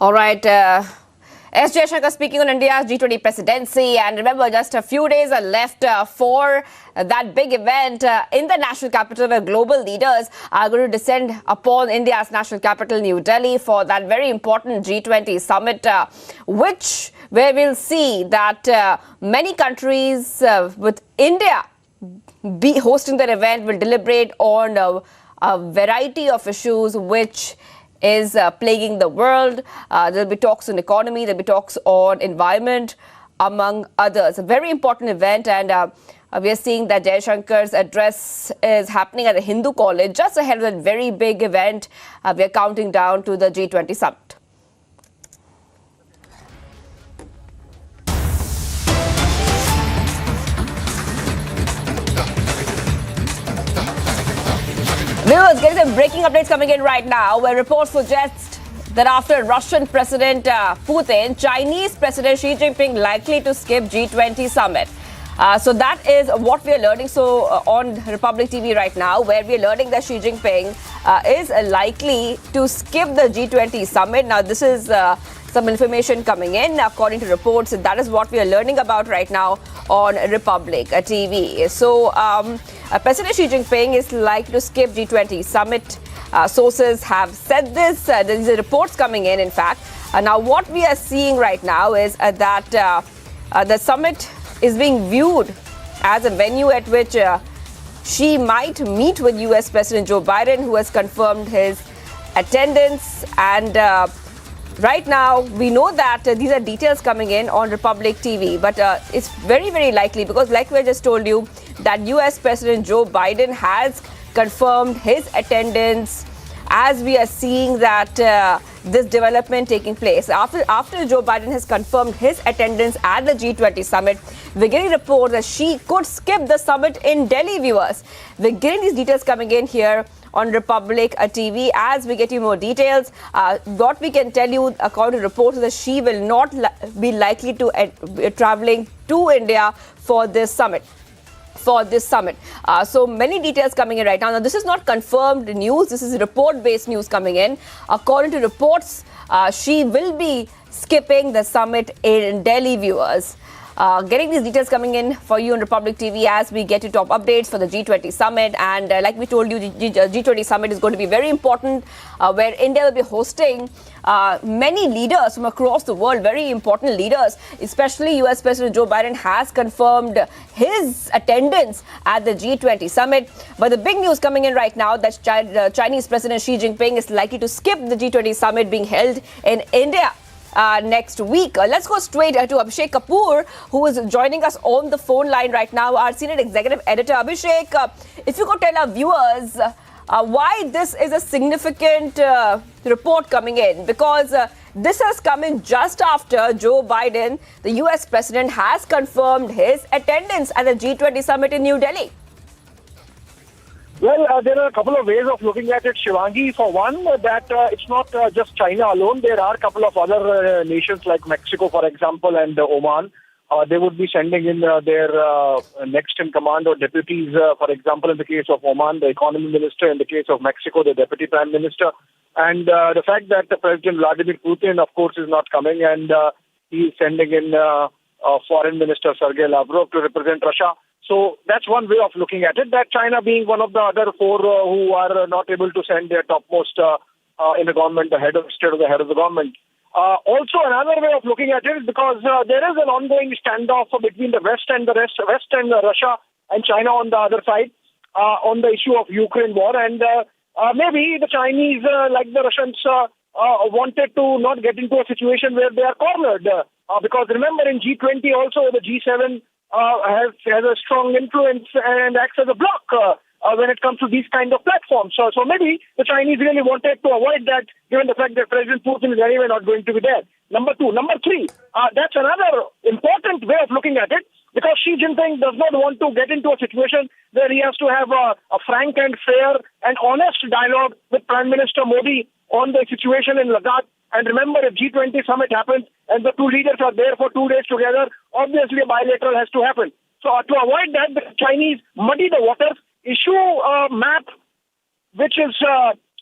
All right. S. Jaishankar speaking on India's G20 presidency. And remember, just a few days are left for that big event in the national capital where global leaders are going to descend upon India's national capital, New Delhi, for that very important G20 summit, where we'll see that many countries with India be hosting that event will deliberate on a variety of issues which is plaguing the world. There'll be talks on economy, there'll be talks on environment, among others. A very important event, and we are seeing that Jaishankar's address is happening at the Hindu College just ahead of that very big event. We are counting down to the G20 summit. Viewers, getting some breaking updates coming in right now, where reports suggest that after Russian President Putin, Chinese President Xi Jinping likely to skip G20 summit. So that is what we are learning. So on Republic TV right now, where we are learning that Xi Jinping is likely to skip the G20 summit. Now, this is some information coming in according to reports. That is what we are learning about right now on Republic TV. So President Xi Jinping is likely to skip G20 summit. Sources have said this. These are reports coming in fact. Now, what we are seeing right now is that the summit is being viewed as a venue at which Xi might meet with US President Joe Biden, who has confirmed his attendance. And right now, we know that these are details coming in on Republic TV, but it's very, very likely, because like we just told you, that US President Joe Biden has confirmed his attendance, as we are seeing that this development taking place. After Joe Biden has confirmed his attendance at the G20 summit, we're getting reports that Xi could skip the summit in Delhi, viewers. We're getting these details coming in here on Republic TV. As we get you more details, what we can tell you, according to reports, is that Xi will not be likely to traveling to India for this summit. So many details coming in right now. Now, this is not confirmed news. This is report-based news coming in. According to reports, Xi will be skipping the summit in Delhi, viewers. Getting these details coming in for you on Republic TV as we get you top updates for the G20 summit. And like we told you, the G20 summit is going to be very important, where India will be hosting many leaders from across the world, very important leaders, especially US President Joe Biden has confirmed his attendance at the G20 summit. But the big news coming in right now that Chinese President Xi Jinping is likely to skip the G20 summit being held in India next week. Let's go straight to Abhishek Kapoor, who is joining us on the phone line right now, our senior executive editor. Abhishek, if you could tell our viewers why this is a significant report coming in, because this has come in just after Joe Biden, the US president, has confirmed his attendance at the G20 summit in New Delhi. Well, there are a couple of ways of looking at it, Shivangi. For one, that it's not just China alone. There are a couple of other nations like Mexico, for example, and Oman. They would be sending in their next in command or deputies, for example, in the case of Oman, the economy minister; in the case of Mexico, the deputy prime minister. And the fact that President Vladimir Putin, of course, is not coming, and he is sending in foreign minister Sergei Lavrov to represent Russia. So that's one way of looking at it, that China being one of the other four who are not able to send their topmost in the government, the head of state or the head of the government. Also, another way of looking at it is because there is an ongoing standoff between the West and Russia and China on the other side on the issue of Ukraine war. And maybe the Chinese, like the Russians, wanted to not get into a situation where they are cornered. Because remember, in G20 also, the G7 has a strong influence and acts as a bloc when it comes to these kind of platforms. So maybe the Chinese really wanted to avoid that, given the fact that President Putin is anyway not going to be there. Number two. Number three, that's another important way of looking at it, because Xi Jinping does not want to get into a situation where he has to have a frank and fair and honest dialogue with Prime Minister Modi on the situation in Ladakh. And remember, if G20 summit happens and the two leaders are there for 2 days together, obviously a bilateral has to happen. So to avoid that, the Chinese muddy the waters, issue a map which is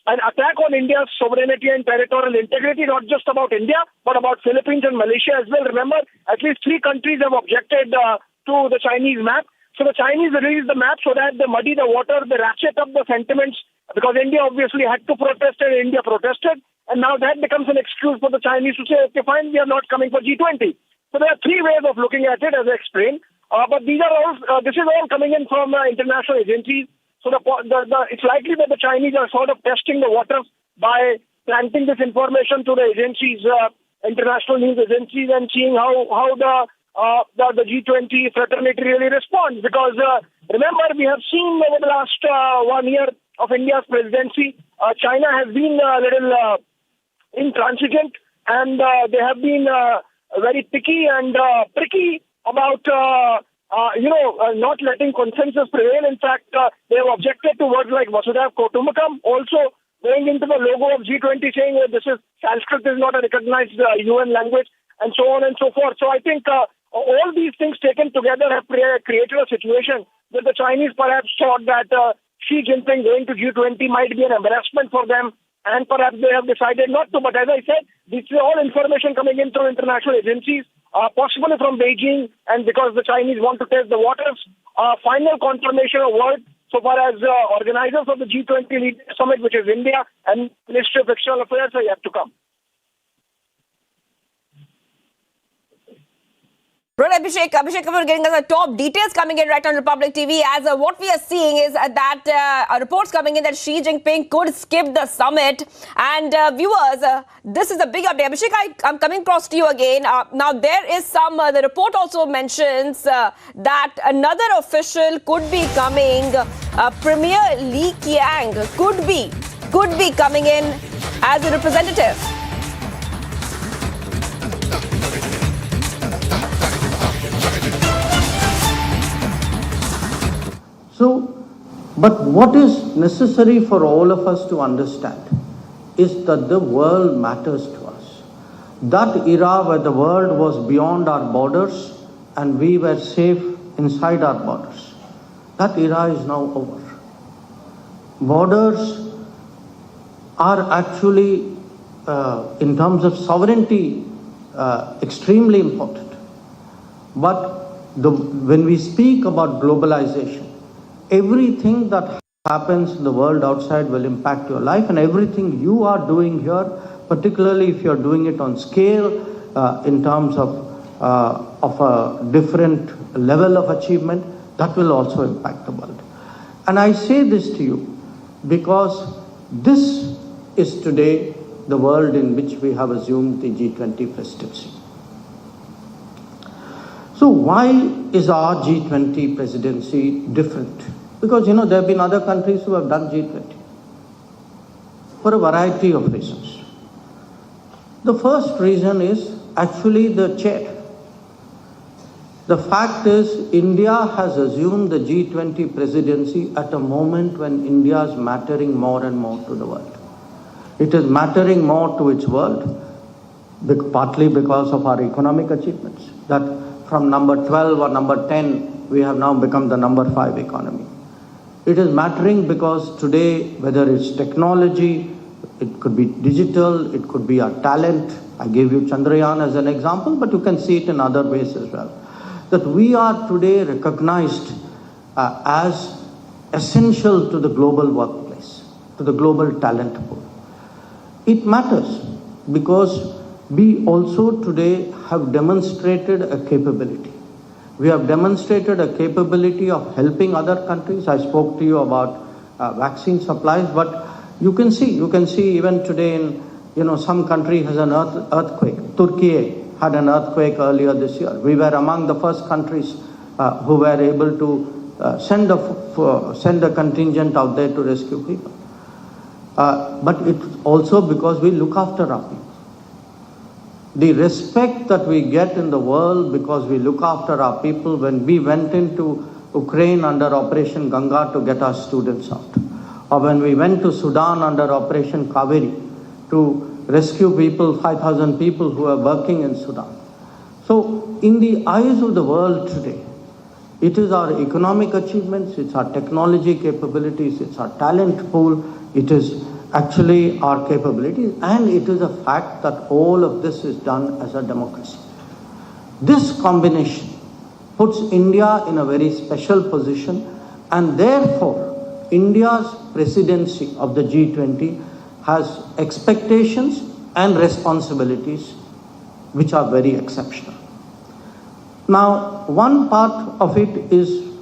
an attack on India's sovereignty and territorial integrity, not just about India, but about Philippines and Malaysia as well. Remember, at least 3 countries have objected to the Chinese map. So the Chinese released the map so that they muddy the water, they ratchet up the sentiments, because India obviously had to protest and India protested. And now that becomes an excuse for the Chinese to say, okay, fine, we are not coming for G20. So there are 3 ways of looking at it, as I explained. But these are all, this is all coming in from international agencies. So it's likely that the Chinese are sort of testing the waters by planting this information to the agencies, international news agencies, and seeing how the G20 fraternity really responds. Because remember, we have seen over the last 1 year of India's presidency, China has been a little intransigent, and they have been very picky and pricky about not letting consensus prevail. In fact, they have objected to words like Vasudhaiv Kutumbakam, also going into the logo of G20 saying that this is Sanskrit is not a recognized UN language, and so on and so forth. So I think All these things taken together have created a situation that the Chinese perhaps thought that Xi Jinping going to G20 might be an embarrassment for them, and perhaps they have decided not to. But as I said, this is all information coming in through international agencies, possibly from Beijing, and because the Chinese want to test the waters, final confirmation of word so far as organizers of the G20 Leaders Summit, which is India, and Ministry of External Affairs are yet to come. Right, Abhishek, for getting us the top details coming in right on Republic TV. As what we are seeing is that reports coming in that Xi Jinping could skip the summit. And viewers, this is a big update. Abhishek, I'm coming across to you again. Now, there is some, the report also mentions that another official could be coming. Premier Li Qiang could be coming in as a representative. So, but what is necessary for all of us to understand is that the world matters to us. That era where the world was beyond our borders and we were safe inside our borders, that era is now over. Borders are actually, in terms of sovereignty, extremely important. But when we speak about globalization, everything that happens in the world outside will impact your life, and everything you are doing here, particularly if you're doing it on scale, in terms of a different level of achievement, that will also impact the world. And I say this to you because this is today the world in which we have assumed the G20 presidency. So why is our G20 presidency different? Because, there have been other countries who have done G20 for a variety of reasons. The first reason is actually the chair. The fact is, India has assumed the G20 presidency at a moment when India is mattering more and more to the world. It is mattering more to its world, partly because of our economic achievements. That from number 12 or number 10, we have now become the number 5 economy. It is mattering because today, whether it's technology, it could be digital, it could be our talent. I gave you Chandrayaan as an example, but you can see it in other ways as well. That we are today recognized as essential to the global workplace, to the global talent pool. It matters because we also today have demonstrated a capability. We have demonstrated a capability of helping other countries. I spoke to you about vaccine supplies, but you can see even today in, some country has an earthquake. Turkey had an earthquake earlier this year. We were among the first countries who were able to send a contingent out there to rescue people. But it's also because we look after our people. The respect that we get in the world because we look after our people, when we went into Ukraine under Operation Ganga to get our students out, or when we went to Sudan under Operation Kaveri to rescue people, 5,000 people who are working in Sudan. So in the eyes of the world today, it is our economic achievements, it's our technology capabilities, it's our talent pool, it is actually our capabilities, and it is a fact that all of this is done as a democracy. This combination puts India in a very special position, and therefore India's presidency of the G20 has expectations and responsibilities which are very exceptional. Now, one part of it is,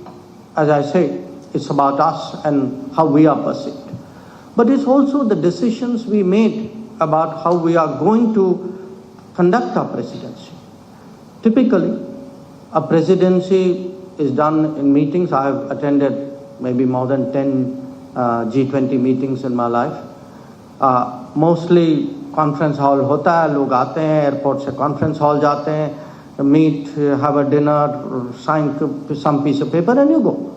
as I say, it's about us and how we are perceived. But it's also the decisions we made about how we are going to conduct our presidency. Typically, a presidency is done in meetings. I have attended maybe more than 10 G20 meetings in my life. Mostly conference hall hota hai, log aate hain, airport se conference hall jate hain, meet, have a dinner, sign some piece of paper and you go.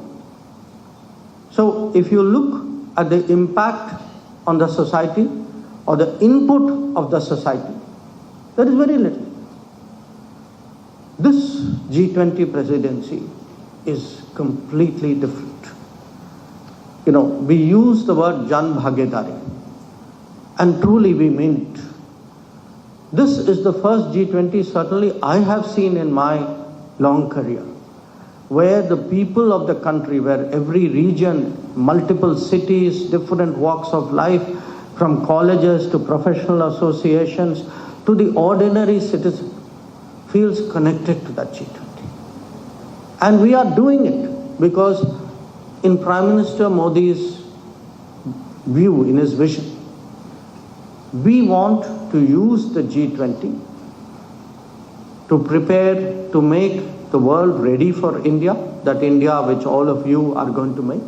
So if you look at the impact on the society or the input of the society, there is very little. This G20 presidency is completely different. You know, we use the word Jan Bhagidari, and truly we mean it. This is the first G20 certainly I have seen in my long career, where the people of the country, where every region, multiple cities, different walks of life, from colleges to professional associations to the ordinary citizen, feels connected to that G20. And we are doing it because in Prime Minister Modi's view, in his vision, we want to use the G20 to prepare to make the world ready for India, that India which all of you are going to make.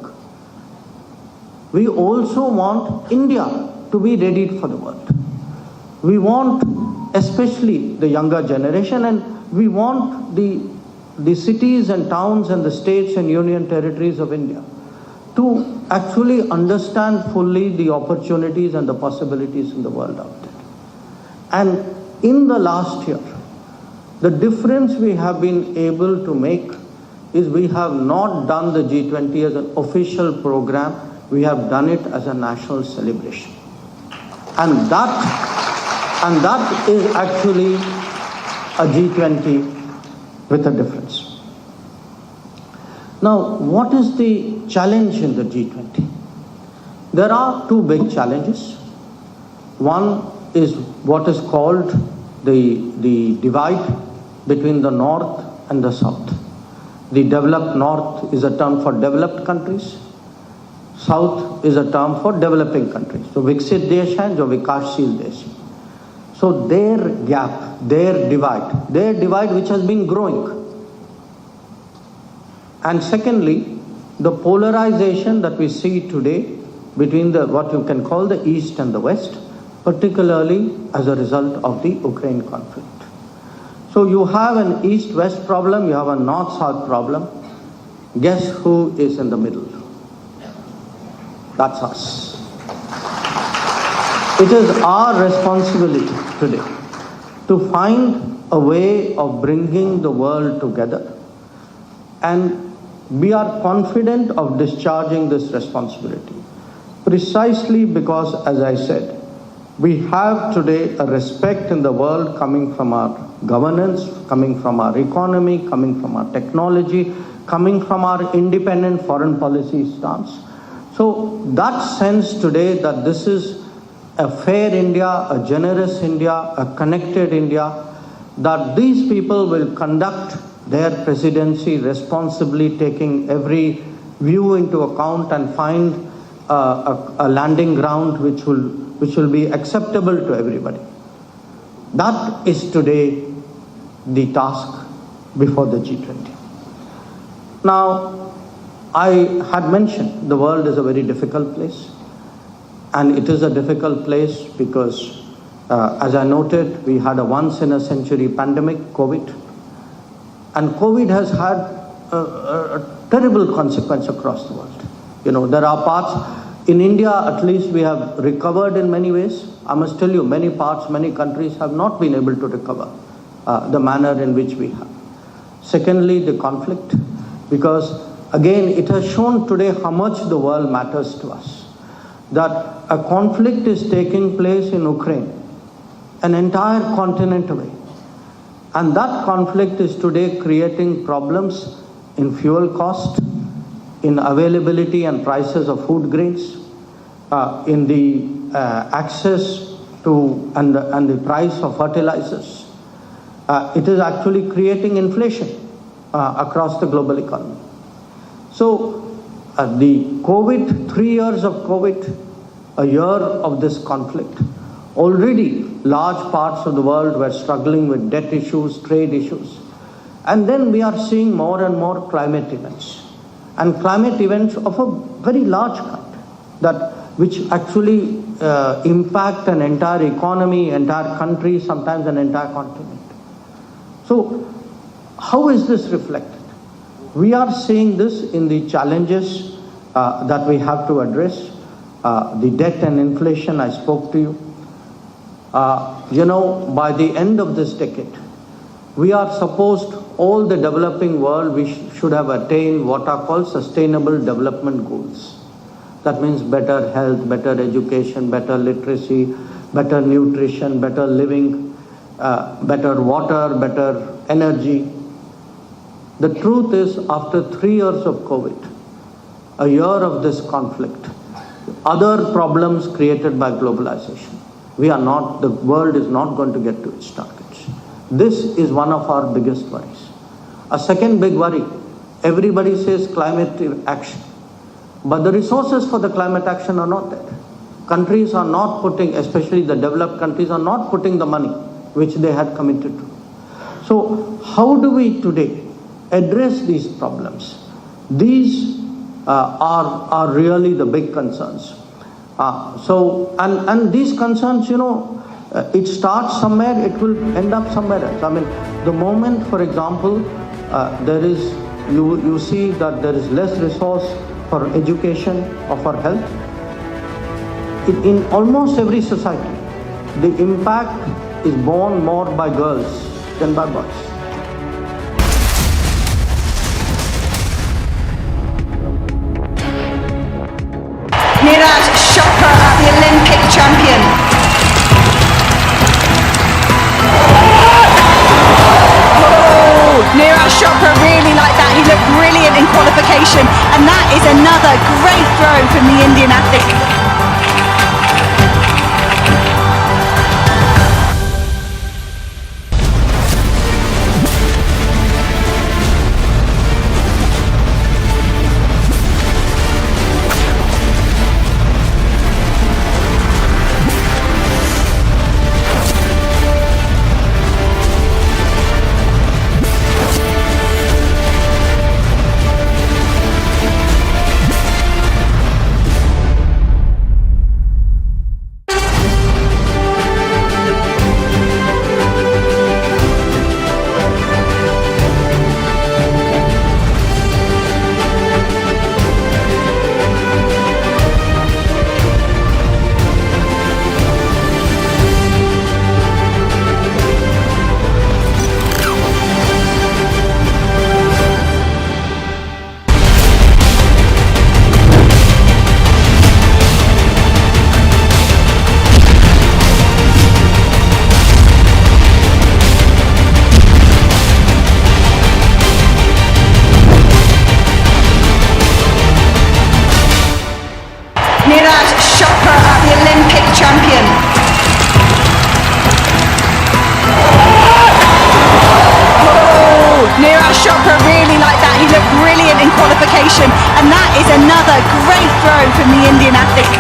We also want India to be ready for the world. We want especially the younger generation, and we want the cities and towns and the states and union territories of India to actually understand fully the opportunities and the possibilities in the world out there. And in the last year, the difference we have been able to make is we have not done the G20 as an official program, we have done it as a national celebration. And that is actually a G20 with a difference. Now, what is the challenge in the G20? There are two big challenges. One is what is called the divide between the North and the South. The developed North is a term for developed countries. South is a term for developing countries. So, Viksit Desh hai, jo Vikashsheel Desh hai. So, their gap, their divide which has been growing. And secondly, the polarization that we see today between what you can call the East and the West, particularly as a result of the Ukraine conflict. So you have an East-West problem, you have a North-South problem. Guess who is in the middle? That's us. It is our responsibility today to find a way of bringing the world together, and we are confident of discharging this responsibility precisely because, as I said, we have today a respect in the world coming from our governance, coming from our economy, coming from our technology, coming from our independent foreign policy stance. So that sense today that this is a fair India, a generous India, a connected India, that these people will conduct their presidency responsibly, taking every view into account and find a landing ground which will be acceptable to everybody. That is today the task before the G20. Now, I had mentioned the world is a very difficult place, and it is a difficult place because, as I noted, we had a once-in-a-century pandemic, COVID, and COVID has had a terrible consequence across the world. You know, there are parts, in India at least we have recovered in many ways. I must tell you, many parts, many countries have not been able to recover the manner in which we have. Secondly, the conflict, because again, it has shown today how much the world matters to us. That a conflict is taking place in Ukraine, an entire continent away. And that conflict is today creating problems in fuel cost, in availability and prices of food grains, in the access to and the price of fertilizers. It is actually creating inflation across the global economy. So the COVID, 3 years of COVID, a year of this conflict, already large parts of the world were struggling with debt issues, trade issues. And then we are seeing more and more climate events. And climate events of a very large kind, which actually impact an entire economy, entire country, sometimes an entire continent. So how is this reflected? We are seeing this in the challenges that we have to address. The debt and inflation, I spoke to you. By the end of this decade, we are supposed, all the developing world, we should have attained what are called sustainable development goals. That means better health, better education, better literacy, better nutrition, better living, better water, better energy. The truth is, after 3 years of COVID, a year of this conflict, other problems created by globalization, the world is not going to get to its targets. This is one of our biggest worries. A second big worry, everybody says climate action, but the resources for the climate action are not there. Countries are not putting, especially the developed countries, are not putting the money which they had committed to. So how do we today address these problems? These are really the big concerns. And these concerns, it starts somewhere, it will end up somewhere else. I mean, the moment, for example, you see that there is less resource for education or for health, in almost every society, the impact is borne more by girls than by boys. Neeraj Chopra, the Olympic champion. Neeraj Chopra really like that. He looked brilliant in qualification, and that is another great throw from the Indian athlete. Neeraj Chopra, the Olympic champion. Neeraj Chopra really like that. He looked brilliant in qualification, and that is another great throw from the Indian athlete.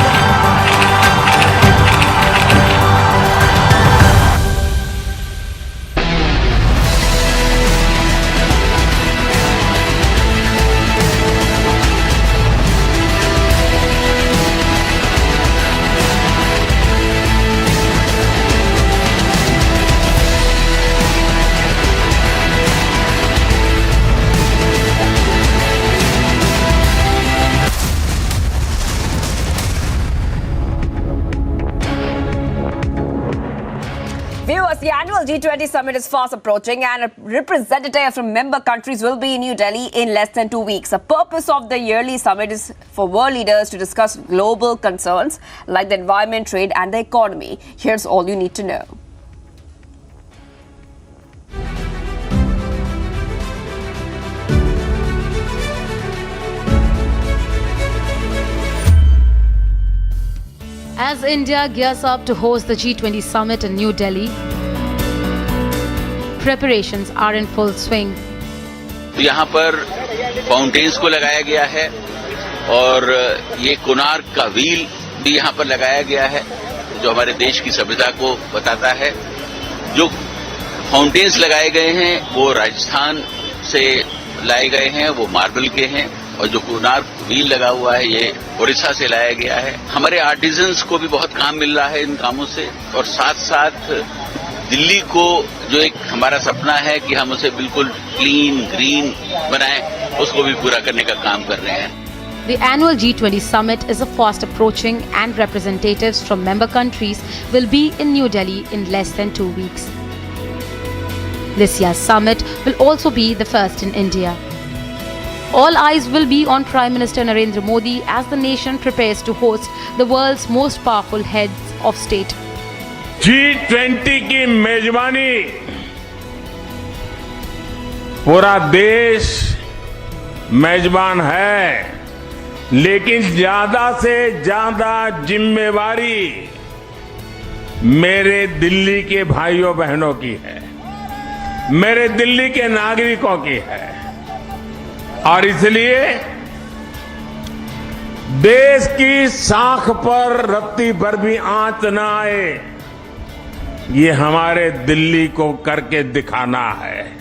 Viewers, the annual G20 summit is fast approaching and a representative from member countries will be in New Delhi in less than 2 weeks. The purpose of the yearly summit is for world leaders to discuss global concerns like the environment, trade and the economy. Here's all you need to know. As India gears up to host the G20 summit in New Delhi, preparations are in full swing. यहाँ पर fountains को लगाया गया है और ये कोणार्क का wheel भी यहाँ पर लगाया गया है जो हमारे देश की सभ्यता को बताता है। जो फाउंटेन्स लगाए गए हैं वो राजस्थान से लाए गए हैं, वो मार्बल के हैं और जो कोणार्क व्हील लगा हुआ है ये उड़ीसा से लाया गया है। हमारे आर्टिजन्स को भी बहुत काम मिल रहा है इन कामों से और साथ साथ दिल्ली को जो एक हमारा सपना है कि हम उसे बिल्कुल क्लीन ग्रीन बनाएं, उसको भी पूरा करने का काम कर रहे हैं। The annual G20 summit is fast approaching and representatives from member countries will be in New Delhi in less than 2 weeks. This year's summit will also be the first in India. All eyes will be on Prime Minister Narendra Modi as the nation prepares to host the world's most powerful heads of state. G20 की मेजबानी पूरा देश मेजबान है, लेकिन ज्यादा से ज्यादा जिम्मेवारी मेरे दिल्ली के भाइयों बहनों की है, मेरे दिल्ली के नागरिकों की है। और इसलिए देश की साख पर रत्ती भर भी आंच न आए, ये हमारे दिल्ली को करके दिखाना है।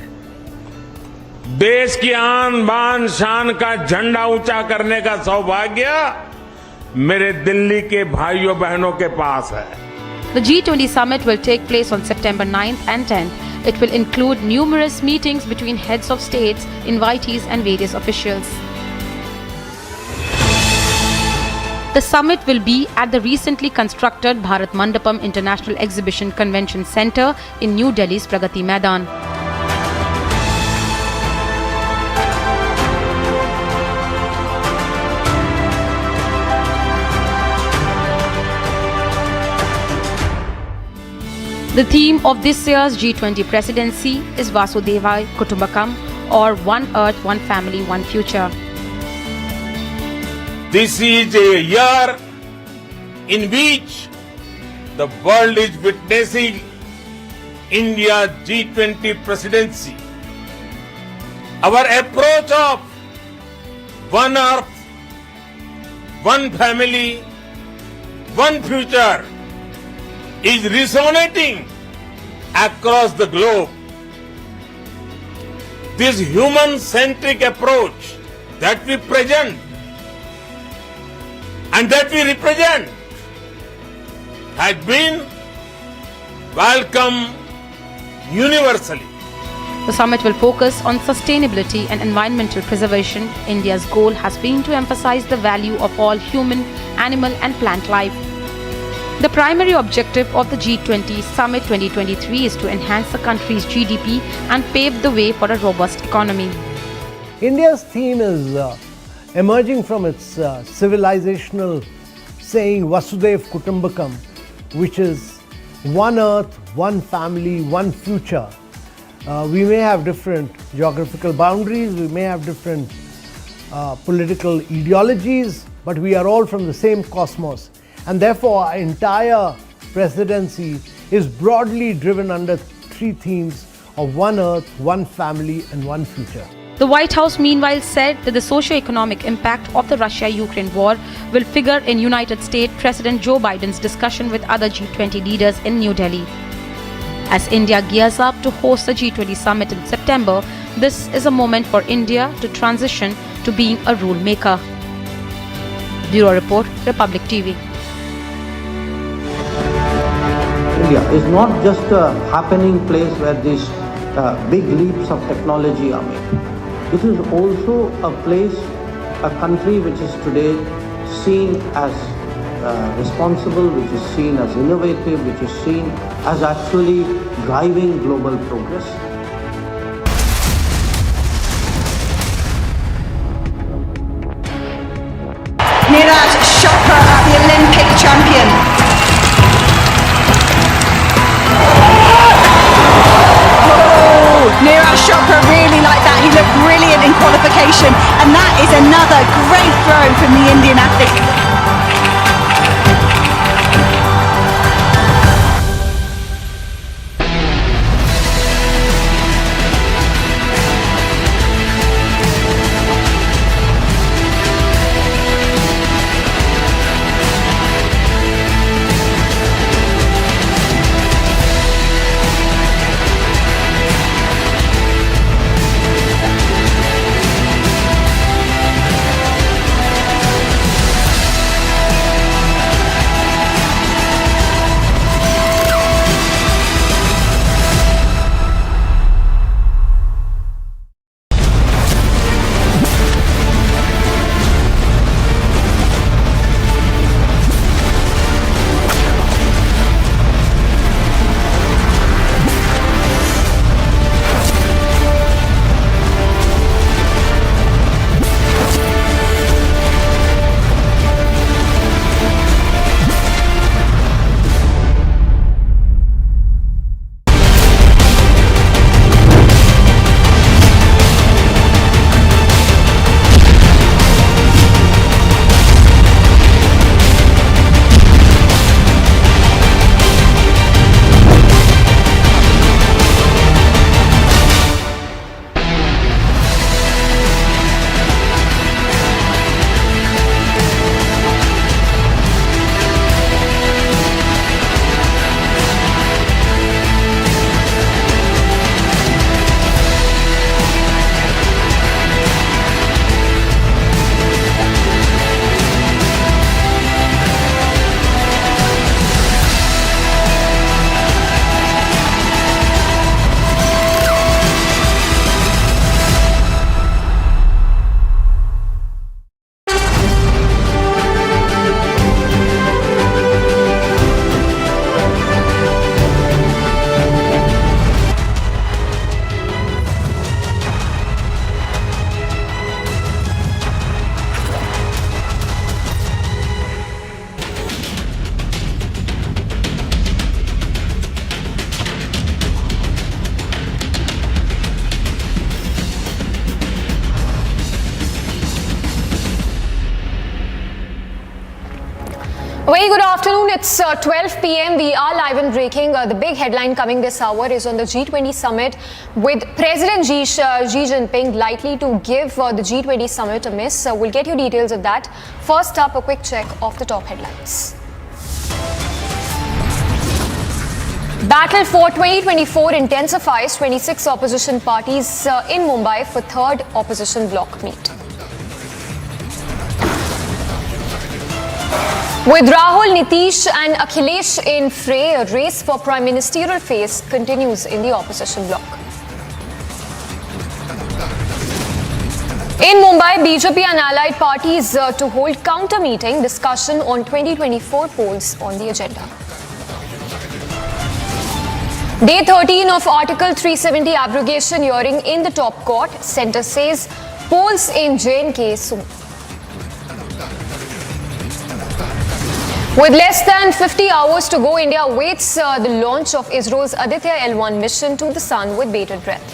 देश की आन बान शान का झंडा ऊंचा करने का सौभाग्य मेरे दिल्ली के भाइयों बहनों के पास है। The G20 summit will take place on September 9th and 10th. It will include numerous meetings between heads of states, invitees and various officials. The summit will be at the recently constructed Bharat Mandapam International Exhibition Convention Centre in New Delhi's Pragati Maidan. The theme of this year's G20 presidency is Vasudhaiva Kutumbakam, or One Earth, One Family, One Future. This is a year in which the world is witnessing India's G20 presidency. Our approach of One Earth, One Family, One Future is resonating across the globe. This human-centric approach that we present and that we represent has been welcomed universally. The summit will focus on sustainability and environmental preservation. India's goal has been to emphasize the value of all human, animal and plant life. The primary objective of the G20 Summit 2023 is to enhance the country's GDP and pave the way for a robust economy. India's theme is emerging from its civilizational saying Vasudhaiva Kutumbakam, which is one earth, one family, one future. We may have different geographical boundaries, we may have different political ideologies, but we are all from the same cosmos. And therefore, our entire presidency is broadly driven under three themes of one earth, one family and one future. The White House meanwhile said that the socio-economic impact of the Russia-Ukraine war will figure in United States President Joe Biden's discussion with other G20 leaders in New Delhi. As India gears up to host the G20 summit in September, this is a moment for India to transition to being a rule maker. Bureau Report, Republic TV. India is not just a happening place where these big leaps of technology are made. It is also a place, a country which is today seen as responsible, which is seen as innovative, which is seen as actually driving global progress. Neeraj Chopra, the Olympic champion. Neeraj Chopra really like that. He looked brilliant in qualification, and that is another great throw from the Indian athlete. Very good afternoon. It's 12 p.m. We are live and breaking. The big headline coming this hour is on the G20 summit with President Xi Jinping likely to give the G20 summit a miss. We'll get you details of that. First up, a quick check of the top headlines. Battle for 2024 intensifies. 26 opposition parties in Mumbai for third opposition bloc meet. With Rahul, Nitish and Akhilesh in fray, a race for prime ministerial phase continues in the opposition bloc. In Mumbai, BJP and allied parties to hold counter meeting, discussion on 2024 polls on the agenda. Day 13 of Article 370 abrogation hearing in the top court. Centre says polls in J&K soon. With less than 50 hours to go, India awaits the launch of ISRO's Aditya L1 mission to the sun with bated breath.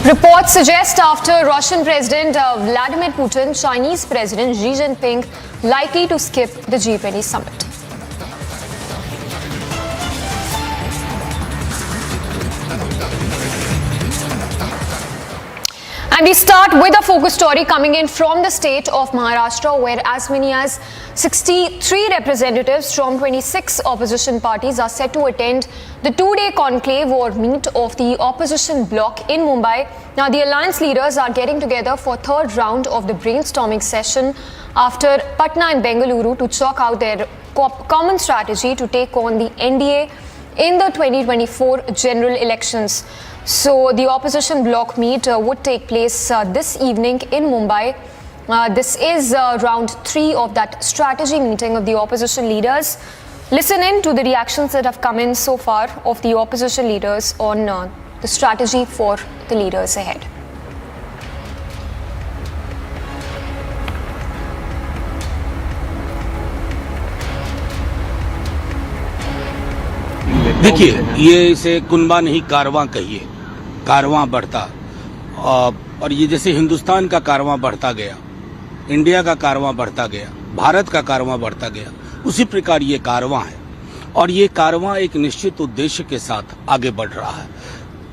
Reports suggest after Russian President Vladimir Putin, Chinese President Xi Jinping likely to skip the G20 summit. And we start with a focus story coming in from the state of Maharashtra, where as many as 63 representatives from 26 opposition parties are set to attend the two-day conclave or meet of the opposition bloc in Mumbai. Now, the alliance leaders are getting together for third round of the brainstorming session after Patna and Bengaluru to chalk out their common strategy to take on the NDA in the 2024 general elections. So the opposition bloc meet would take place this evening in Mumbai. This is round 3 of that strategy meeting of the opposition leaders. Listen in to the reactions that have come in so far of the opposition leaders on the strategy for the leaders ahead. देखिए, ये इसे कुनबा नहीं कारवां कहिए, कारवां बढ़ता और ये जैसे हिंदुस्तान का कारवां बढ़ता गया, इंडिया का कारवां बढ़ता गया, भारत का कारवां बढ़ता गया, उसी प्रकार ये कारवां है और ये कारवां एक निश्चित उद्देश्य के साथ आगे बढ़ रहा है।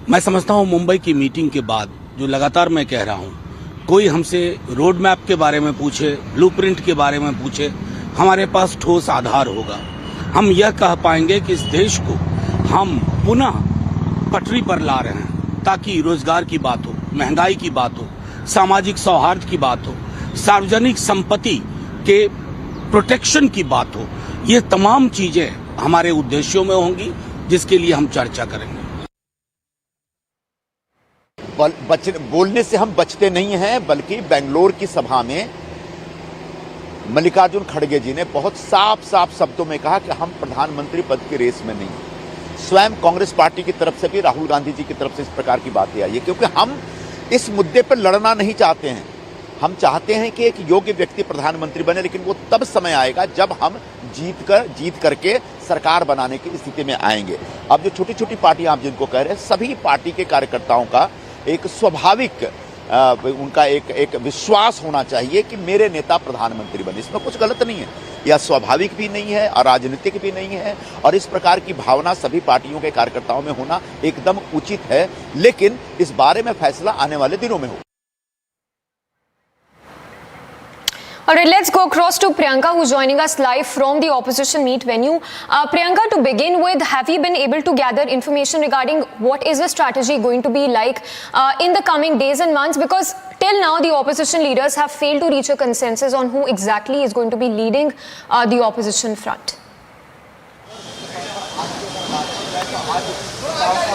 मैं समझता हूँ मुंबई की मीटिंग के बाद जो लगातार मैं कह रहा हूँ, कोई हमसे रोड मैप के बारे में पूछे, ब्लूप्रिंट के बारे में पूछे, हमारे पास ठोस आधार होगा। हम यह कह पाएंगे कि इस देश को हम पुनः पटरी पर ला रहे हैं ताकि रोजगार की बात हो, महंगाई की बात हो, सामाजिक सौहार्द की बात हो, सार्वजनिक संपत्ति के प्रोटेक्शन की बात हो। ये तमाम चीजें हमारे उद्देश्यों में होंगी जिसके लिए हम चर्चा करेंगे। बोलने से हम बचते नहीं हैं, बल्कि बेंगलोर की सभा में मल्लिकार्जुन खड़गे जी ने बहुत साफ साफ शब्दों में कहा कि हम प्रधानमंत्री पद की रेस में नहीं। स्वयं कांग्रेस पार्टी की तरफ से भी राहुल गांधी जी की तरफ से इस प्रकार की बातें आई है, क्योंकि हम इस मुद्दे पर लड़ना नहीं चाहते हैं। हम चाहते हैं कि एक योग्य व्यक्ति प्रधानमंत्री बने, लेकिन वो तब समय आएगा जब हम जीत करके सरकार बनाने की स्थिति में आएंगे। अब जो छोटी छोटी पार्टियां आप जिनको कह रहे हैं, सभी पार्टी के कार्यकर्ताओं का एक स्वाभाविक उनका एक विश्वास होना चाहिए कि मेरे नेता प्रधानमंत्री बने। इसमें कुछ गलत नहीं है, यह स्वाभाविक भी नहीं है और राजनीतिक भी नहीं है, और इस प्रकार की भावना सभी पार्टियों के कार्यकर्ताओं में होना एकदम उचित है, लेकिन इस बारे में फैसला आने वाले दिनों में होगा। All right, let's go across to Priyanka, who's joining us live from the opposition meet venue. Priyanka, to begin with, have you been able to gather information regarding what is the strategy going to be like in the coming days and months? Because till now, the opposition leaders have failed to reach a consensus on who exactly is going to be leading the opposition front.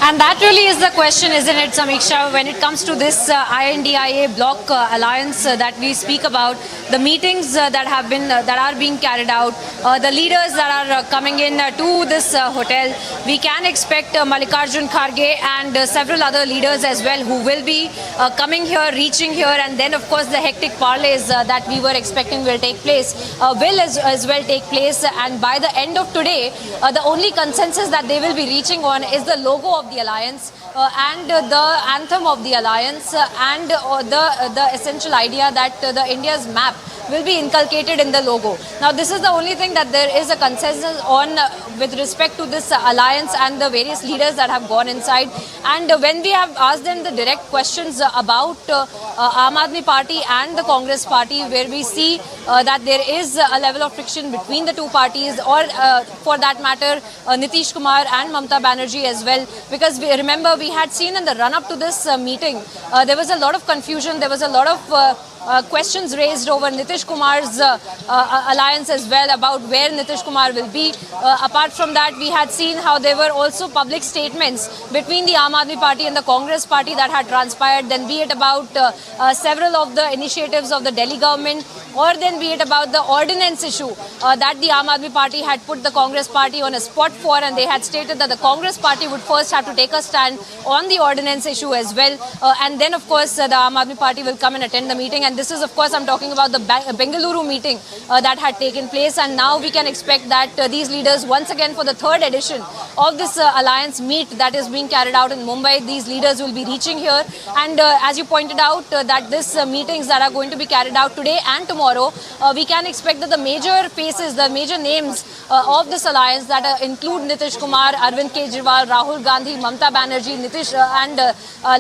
And that really is the question, isn't it, Samiksha, when it comes to this I.N.D.I.A bloc alliance that we speak about, the meetings that are being carried out, the leaders that are coming in to this hotel. We can expect Malikarjun Kharge and several other leaders as well who will be coming here, reaching here, and then of course the hectic parlays that we were expecting will take place, will as well take place. And by the end of today, the only consensus that they will be reaching on is the logo of the the alliance and the anthem of the alliance and the essential idea that the India's map will be inculcated in the logo. Now, this is the only thing that there is a consensus on with respect to this alliance and the various leaders that have gone inside. And when we have asked them the direct questions about Aam Aadmi Party and the Congress Party, where we see that there is a level of friction between the two parties, or for that matter, Nitish Kumar and Mamta Banerjee as well, because we remember we had seen in the run-up to this meeting, there was a lot of confusion, there was a lot of questions raised over Nitish Kumar's alliance as well, about where Nitish Kumar will be. Apart from that, we had seen how there were also public statements between the Aam Aadmi Party and the Congress Party that had transpired, then be it about several of the initiatives of the Delhi government, or then be it about the ordinance issue that the Aam Aadmi Party had put the Congress Party on a spot for, and they had stated that the Congress Party would first have to take a stand on the ordinance issue as well, and then of course the Aam Aadmi Party will come and attend the meeting. And this is, of course, I'm talking about the Bengaluru meeting that had taken place, and now we can expect that these leaders, once again for the third edition of this alliance meet that is being carried out in Mumbai, these leaders will be reaching here. And as you pointed out, that these meetings that are going to be carried out today and tomorrow, we can expect that the major faces, the major names of this alliance that include Nitish Kumar, Arvind Kejriwal, Rahul Gandhi, Mamta Banerjee, Nitish and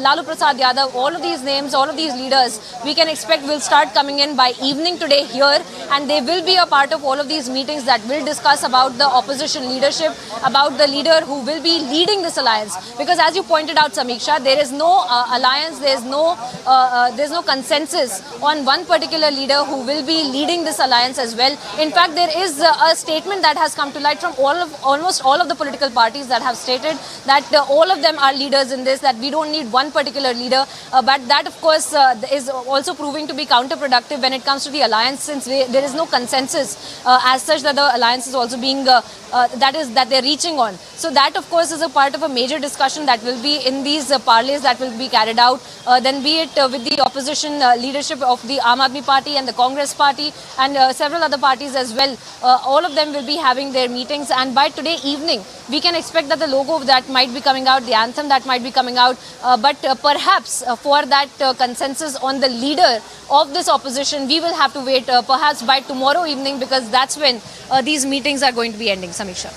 Lalu Prasad Yadav, all of these names, all of these leaders, we can expect will start coming in by evening today here, and they will be a part of all of these meetings that will discuss about the opposition leadership, about the leader who will be leading this alliance. Because as you pointed out, Samiksha, there is no alliance, there's no consensus on one particular leader who will be leading this alliance as well. In fact, there is a statement that has come to light from almost all of the political parties that have stated that all of them are leaders in this, that we don't need one particular leader, but that of course is also proving to be counterproductive when it comes to the alliance, since there is no consensus as such that the alliance is also being that they're reaching on. So that of course is a part of a major discussion that will be in these parleys that will be carried out, then be it with the opposition leadership of the Aam Aadmi Party and the Congress Party and several other parties as well. All of them will be having their meetings, and by today evening we can expect that the logo that might be coming out, the anthem that might be coming out, but perhaps for that consensus on the leader of this opposition, we will have to wait perhaps by tomorrow evening, because that's when these meetings are going to be ending. Samiksha.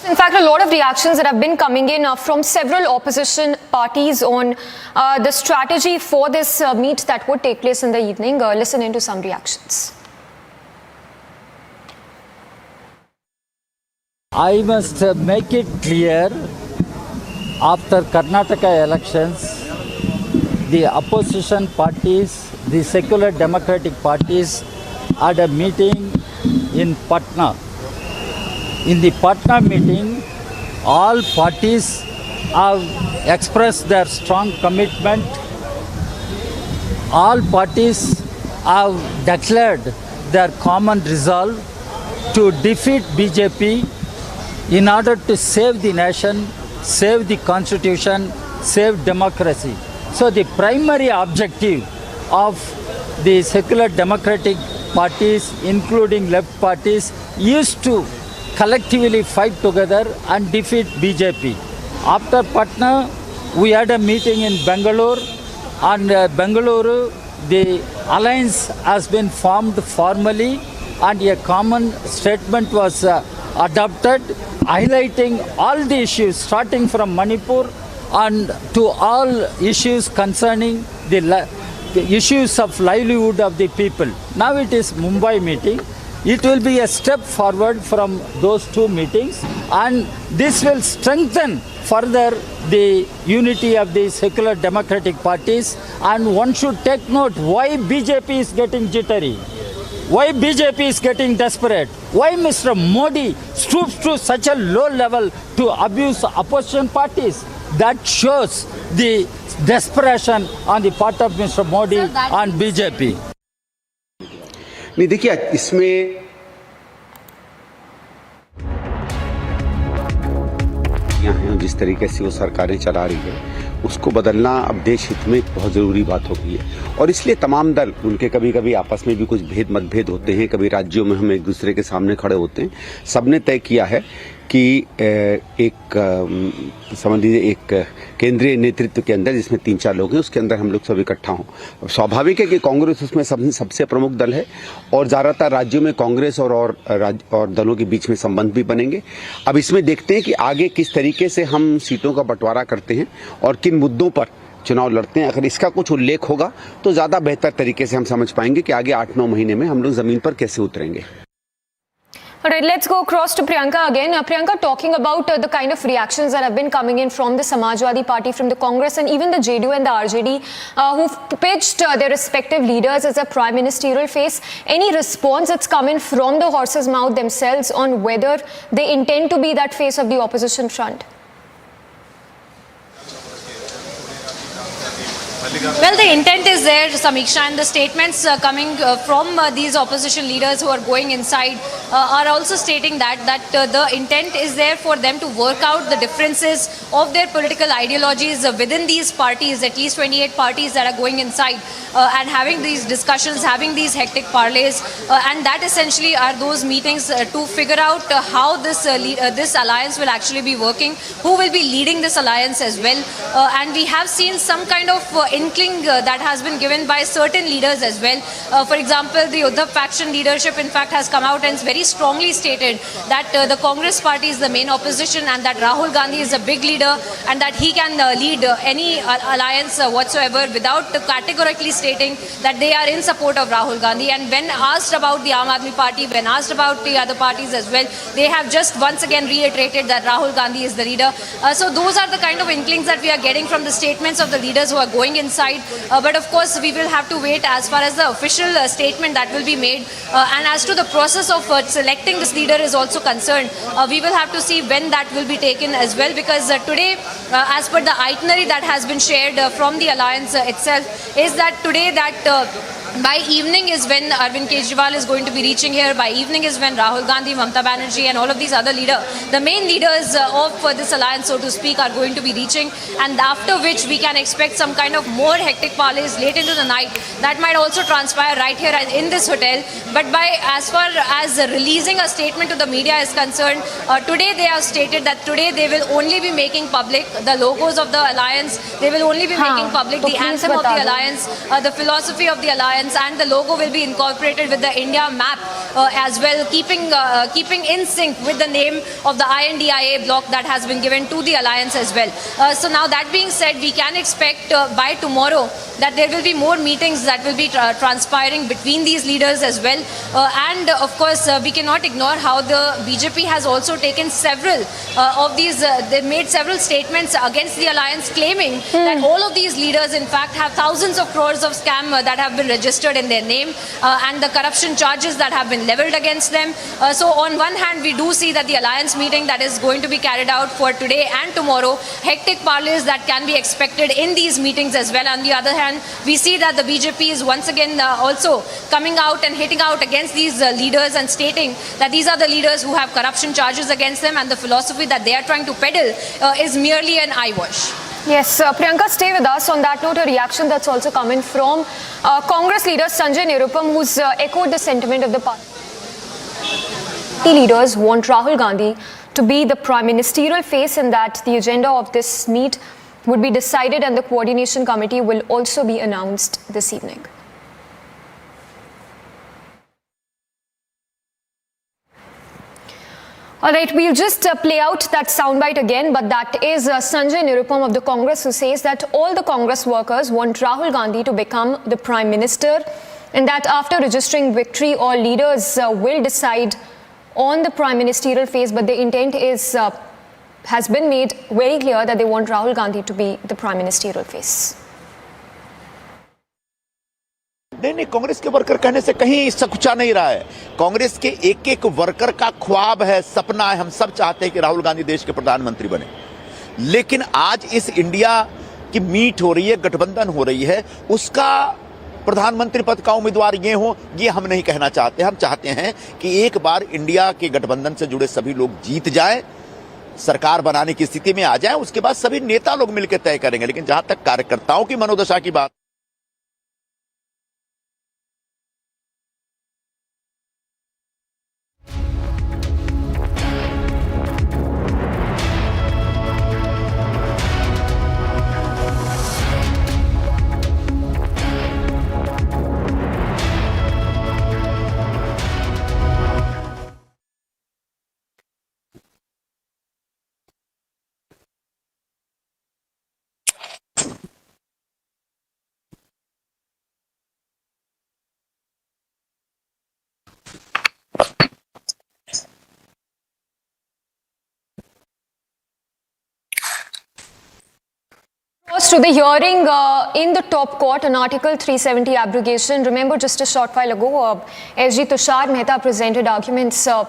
In fact, a lot of reactions that have been coming in from several opposition parties on the strategy for this meet that would take place in the evening. Listen into some reactions. I must make it clear, after Karnataka elections, the opposition parties, the secular democratic parties had a meeting in Patna. In the Patna meeting, all parties have expressed their strong commitment. All parties have declared their common resolve to defeat BJP in order to save the nation, save the constitution, save democracy. So the primary objective of the secular democratic parties, including left parties, is to collectively fight together and defeat BJP. After Patna, we had a meeting in Bangalore, and Bangalore, the alliance has been formed formally, and a common statement was adopted, highlighting all the issues, starting from Manipur and to all issues concerning the issues of livelihood of the people. Now it is Mumbai meeting. It will be a step forward from those two meetings, and this will strengthen further the unity of the secular democratic parties. And one should take note why BJP is getting jittery, why BJP is getting desperate, why Mr. Modi stoops to such a low level to abuse opposition parties. That shows the desperation on the part of Mr. Modi and BJP. नहीं, देखिए इसमें यहाँ जिस तरीके से वो सरकारें चला रही है उसको बदलना अब देश हित में बहुत ज़रूरी बात हो गई है, और इसलिए तमाम दल उनके कभी कभी आपस में भी कुछ मतभेद होते हैं, कभी राज्यों में हम एक दूसरे के सामने खड़े होते हैं। सबने तय किया है कि एक समझ लीजिए एक केंद्रीय नेतृत्व के अंदर जिसमें 3-4 लोग हैं उसके अंदर हम लोग सब इकट्ठा हों। स्वाभाविक है कि कांग्रेस उसमें सबसे प्रमुख दल है और ज़्यादातर राज्यों में कांग्रेस और दलों के बीच में संबंध भी बनेंगे। अब इसमें देखते हैं कि आगे किस तरीके से हम सीटों का बंटवारा करते हैं और किन मुद्दों पर चुनाव लड़ते हैं। अगर इसका कुछ उल्लेख होगा तो ज़्यादा बेहतर तरीके से हम समझ पाएंगे कि आगे 8-9 महीने में हम लोग ज़मीन पर कैसे उतरेंगे। All right, let's go across to Priyanka again. Priyanka, talking about the kind of reactions that have been coming in from the Samajwadi Party, from the Congress and even the JDU and the RJD, who've pitched their respective leaders as a prime ministerial face. Any response that's come in from the horse's mouth themselves on whether they intend to be that face of the opposition front? Well, the intent is there, Samiksha, and the statements coming from these opposition leaders who are going inside are also stating that the intent is there for them to work out the differences of their political ideologies within these parties, at least 28 parties that are going inside and having these discussions, having these hectic parleys, and that essentially are those meetings to figure out how this alliance will actually be working, who will be leading this alliance as well. And we have seen some kind of inkling that has been given by certain leaders as well. For example, the I.N.D.I.A faction leadership in fact has come out and very strongly stated that the Congress party is the main opposition and that Rahul Gandhi is a big leader and that he can lead any alliance whatsoever without categorically stating that they are in support of Rahul Gandhi. And when asked about the I.N.D.I.A party, when asked about the other parties as well, they have just once again reiterated that Rahul Gandhi is the leader. So those are the kind of inklings that we are getting from the statements of the leaders who are going inside. But of course, we will have to wait as far as the official statement that will be made. And as to the process of selecting this leader is also concerned, we will have to see when that will be taken as well, because today, as per the itinerary that has been shared from the alliance itself, is that today by evening is when Arvind Kejriwal is going to be reaching here. By evening is when Rahul Gandhi, Mamata Banerjee and all of these other leaders, the main leaders of this alliance, so to speak, are going to be reaching. And after which we can expect some kind of more hectic parleys late into the night. That might also transpire right here in this hotel. But as far as releasing a statement to the media is concerned, today they have stated that today they will only be making public the logos of the alliance. They will only be making public the anthem of the alliance, the philosophy of the alliance, and the logo will be incorporated with the India map as well, keeping in sync with the name of the I.N.D.I.A block that has been given to the alliance as well. So now that being said, we can expect by tomorrow that there will be more meetings that will be transpiring between these leaders as well. And of course, we cannot ignore how the BJP has also taken several of these, they made several statements against the alliance, claiming that all of these leaders in fact have thousands of crores of scam that have been registered in their name and the corruption charges that have been leveled against them. So on one hand, we do see that the alliance meeting that is going to be carried out for today and tomorrow, hectic parleys that can be expected in these meetings as well. On the other hand, we see that the BJP is once again also coming out and hitting out against these leaders and stating that these are the leaders who have corruption charges against them and the philosophy that they are trying to peddle is merely an eyewash. Yes, Priyanka, stay with us. On that note, a reaction that's also coming from Congress leader Sanjay Nirupam, who's echoed the sentiment of the party. Leaders want Rahul Gandhi to be the prime ministerial face, and that the agenda of this meet would be decided and the coordination committee will also be announced this evening. All right, we'll just play out that soundbite again, but that is Sanjay Nirupam of the Congress, who says that all the Congress workers want Rahul Gandhi to become the Prime Minister, and that after registering victory, all leaders will decide on the Prime Ministerial phase, but the intent is has been made very clear that they want Rahul Gandhi to be the Prime Ministerial face. नहीं, कांग्रेस के worker कहने से कहीं सकुचा नहीं रहा है। कांग्रेस के एक एक वर्कर का ख्वाब है, सपना है। हम सब चाहते हैं कि राहुल गांधी देश के प्रधानमंत्री बने, लेकिन आज इस इंडिया की मीट हो रही है, गठबंधन हो रही है, उसका प्रधानमंत्री पद का उम्मीदवार ये हो, ये हम नहीं कहना चाहते। हम चाहते हैं कि एक बार इंडिया के गठबंधन से जुड़े सभी लोग जीत जाएं, सरकार बनाने की स्थिति में आ जाएं, उसके बाद सभी नेता लोग मिलकर तय करेंगे। लेकिन जहां तक कार्यकर्ताओं की मनोदशा की बात, to the hearing in the top court on Article 370 abrogation. Remember, just a short while ago, SG Tushar Mehta presented arguments. So,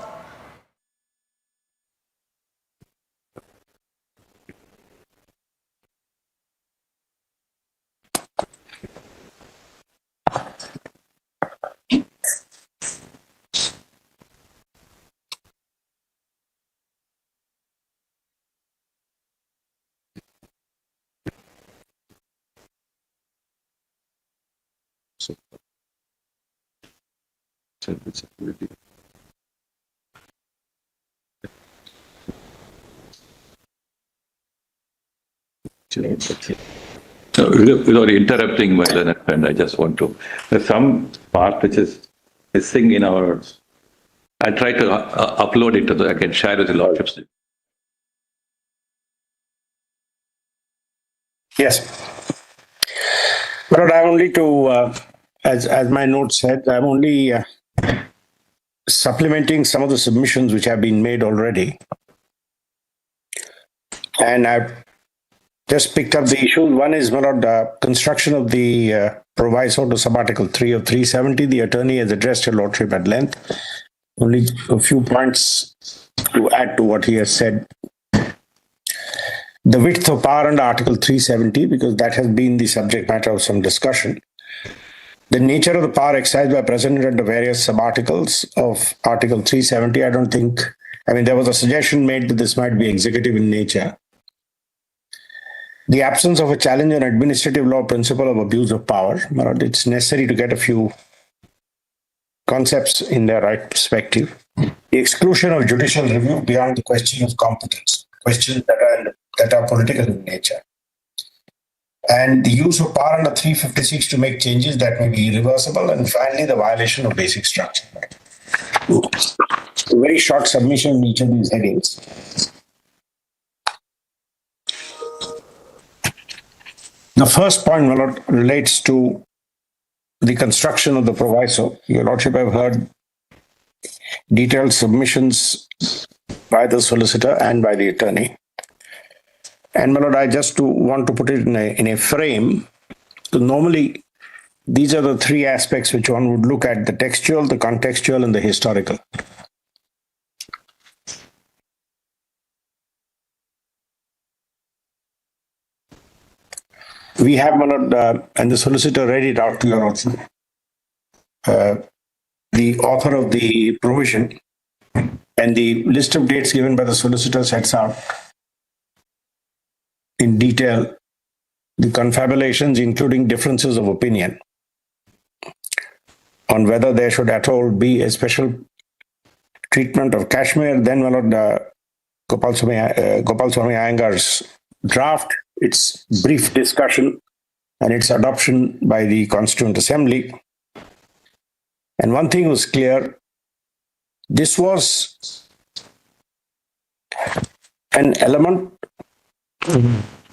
without interrupting my learned friend, I just want to. There's some part which is missing in our. I try to upload it I can share with the lordships. Yes. But I'm only to, as my note said, I'm only supplementing some of the submissions which have been made already. And I've just picked up the issue. One is the construction of the proviso to sub-article 3 of 370. The attorney has addressed your lordship at length. Only a few points to add to what he has said. The width of power under Article 370, because that has been the subject matter of some discussion. The nature of the power exercised by President under various sub-articles of Article 370, there was a suggestion made that this might be executive in nature. The absence of a challenge on administrative law principle of abuse of power. It's necessary to get a few concepts in their right perspective. The exclusion of judicial review beyond the question of competence, questions that are political in nature. And the use of power under 356 to make changes that may be irreversible. And finally, the violation of basic structure. A very short submission in each of these headings. The first point, my lord, relates to the construction of the proviso. Your lordship, I've heard detailed submissions by the solicitor and by the attorney. And my lord, I just want to put it in a frame. So normally, these are the three aspects which one would look at: the textual, the contextual, and the historical. We have, my lord, and the solicitor read it out to your lordship. The author of the provision and the list of dates given by the solicitor sets out in detail the confabulations, including differences of opinion on whether there should at all be a special treatment of Kashmir. Then, my lord, Gopal Swami Iyengar's draft, its brief discussion, and its adoption by the Constituent Assembly. And one thing was clear: this was an element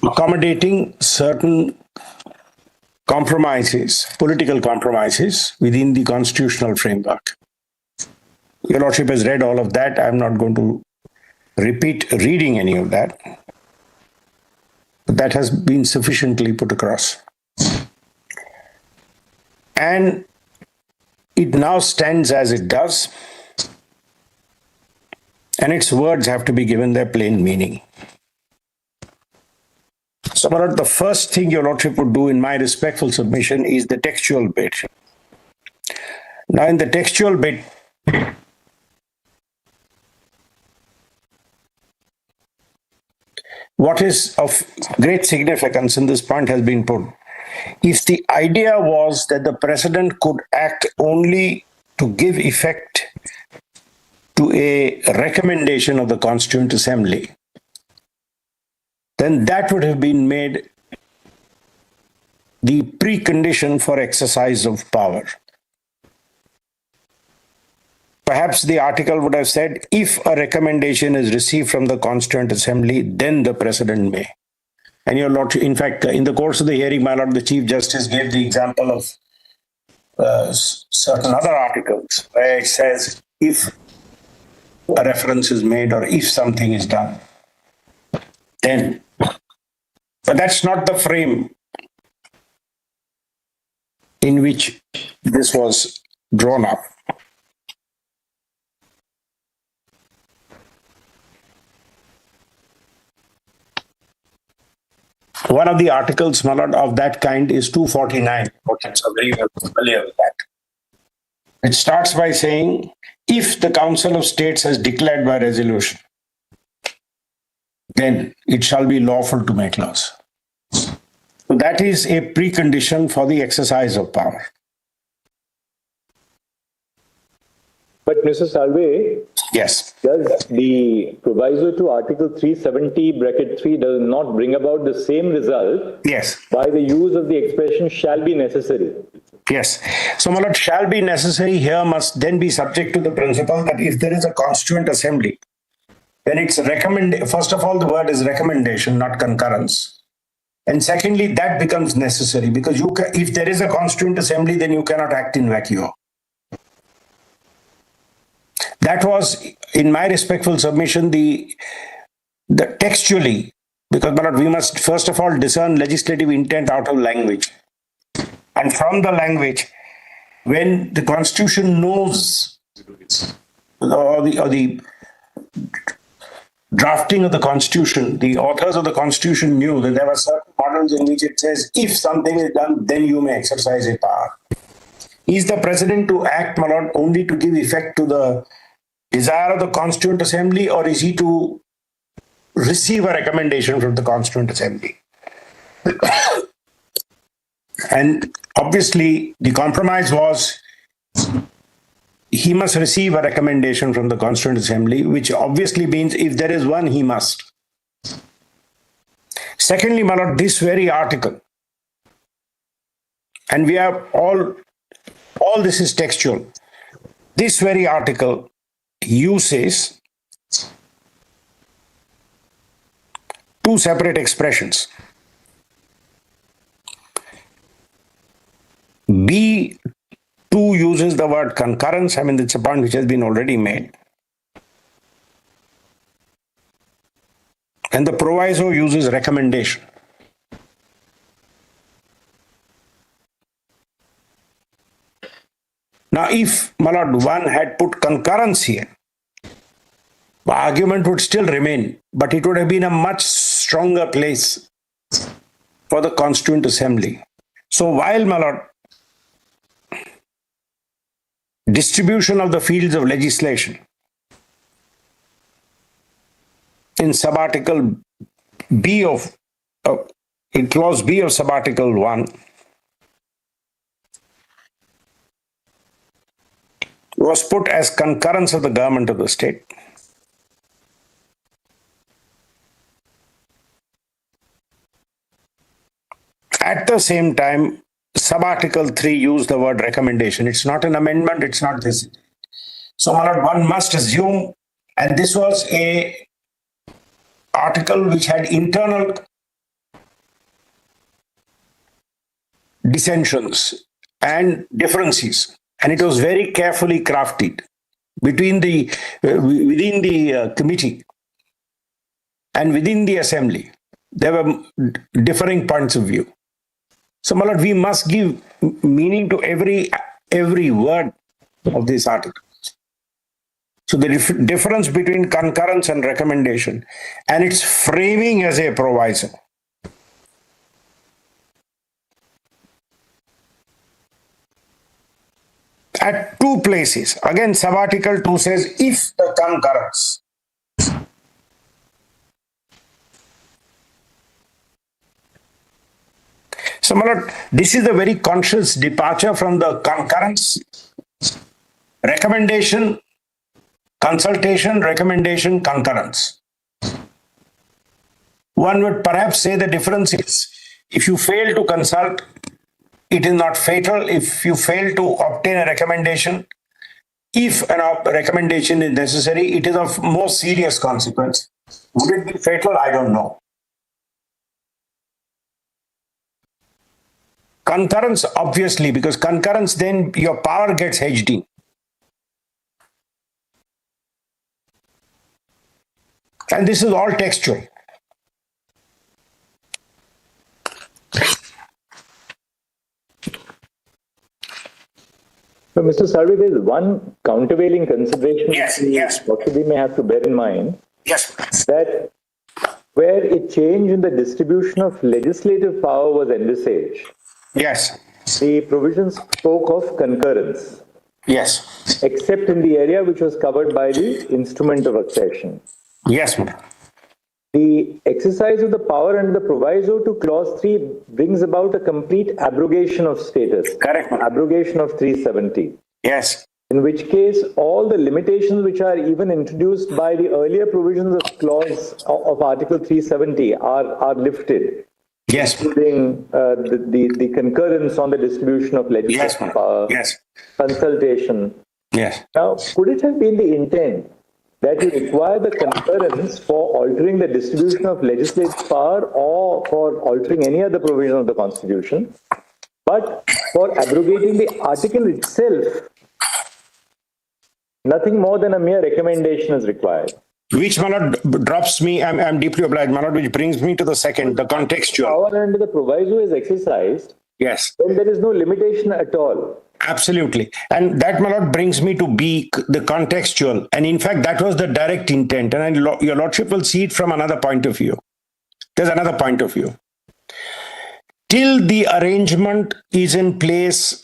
accommodating certain compromises, political compromises within the constitutional framework. Your lordship has read all of that. I'm not going to repeat reading any of that. But that has been sufficiently put across. And it now stands as it does, and its words have to be given their plain meaning. So, the first thing your lordship would do in my respectful submission is the textual bit. Now, in the textual bit, what is of great significance in this point has been put. If the idea was that the president could act only to give effect to a recommendation of the Constituent Assembly, then that would have been made the precondition for exercise of power. Perhaps the article would have said, if a recommendation is received from the Constituent Assembly, then the president may. And your lordship, in fact, in the course of the hearing, my lord, the Chief Justice gave the example of certain other articles where it says, if a reference is made or if something is done, then. But But that's not the frame in which this was drawn up. One of the articles, my lord, of that kind is 249. So very well familiar with that. It starts by saying, if the Council of States has declared by resolution, then it shall be lawful to make laws. So that is a precondition for the exercise of power. But Mr. Salve, yes, does the proviso to Article 370 bracket 3 does not bring about the same result? Yes. By the use of the expression shall be necessary. Yes. So, my lord, shall be necessary here must then be subject to the principle that if there is a constituent assembly, then it's first of all, the word is recommendation, not concurrence. And secondly, that becomes necessary because if there is a constituent assembly, then you cannot act in vacuo. That was, in my respectful submission, the textually, because we must first of all discern legislative intent out of language. And from the language, when the Constitution knows, or the drafting of the Constitution, the authors of the Constitution knew that there were certain models in which it says, if something is done, then you may exercise a power. Is the president to act, my lord, only to give effect to the desire of the Constituent Assembly, or is he to receive a recommendation from the Constituent Assembly? And obviously, the compromise was he must receive a recommendation from the Constituent Assembly, which obviously means if there is one, he must. Secondly, my lord, this very article, and we have all this is textual. This very article uses two separate expressions. B2 uses the word concurrence. I mean, it's a point which has been already made. And the proviso uses recommendation. Now, if, my lord, one had put concurrence here, the argument would still remain, but it would have been a much stronger place for the Constituent Assembly. So while, my lord, distribution of the fields of legislation in subarticle B of, in clause B of subarticle 1, was put as concurrence of the government of the state. At the same time, subarticle 3 used the word recommendation. It's not an amendment, it's not this. So, my lord, one must assume, and this was a article which had internal dissensions and differences, and it was very carefully crafted between the within the committee and within the assembly. There were differing points of view. So, my lord, we must give meaning to every word of this article. So the difference between concurrence and recommendation and its framing as a proviso. At two places, again, subarticle 2 says, if the concurrence. So, my lord, this is a very conscious departure from the concurrence, recommendation, consultation, recommendation, concurrence. One would perhaps say the difference is, if you fail to consult, it is not fatal. If you fail to obtain a recommendation, if a recommendation is necessary, it is of more serious consequence. Would it be fatal? I don't know. Concurrence, obviously, because concurrence, then your power gets hedged in. And this is all textual. So, Mr. Sarve, there is one countervailing consideration possibly may have to bear in mind. That where a change in the distribution of legislative power was envisaged. The provisions spoke of concurrence. Except in the area which was covered by the instrument of accession. The exercise of the power under the proviso to clause 3 brings about a complete abrogation of status. Abrogation of 370. In which case, all the limitations which are even introduced by the earlier provisions of clause of Article 370 are lifted. Including the concurrence on the distribution of legislative power, consultation. Now, could it have been the intent that you require the concurrence for altering the distribution of legislative power or for altering any other provision of the Constitution, but for abrogating the article itself, nothing more than a mere recommendation is required? Which, my lord, drops me, I'm deeply obliged, my lord, which brings me to the second, the contextual. Power under the proviso is exercised. Then there is no limitation at all. Absolutely. And that, my lord, brings me to B, the contextual. And in fact, that was the direct intent. And your lordship will see it from another point of view. There's another point of view. Till the arrangement is in place,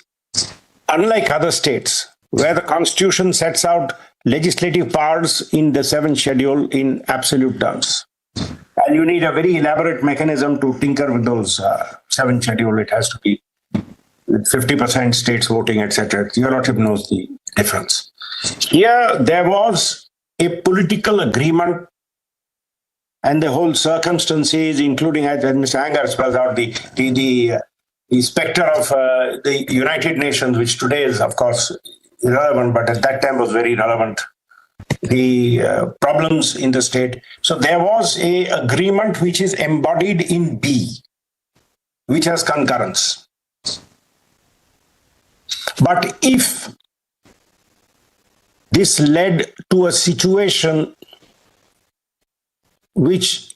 unlike other states, where the Constitution sets out legislative powers in the 7th schedule in absolute terms. And you need a very elaborate mechanism to tinker with those 7th schedule. It has to be with 50% states voting, etc. Your lordship knows the difference. Here, there was a political agreement and the whole circumstances, including, as Mr. Anger spells out, the specter of the United Nations, which today is, of course, irrelevant, but at that time was very relevant. The problems in the state. So there was a agreement which is embodied in B, which has concurrence. But if this led to a situation which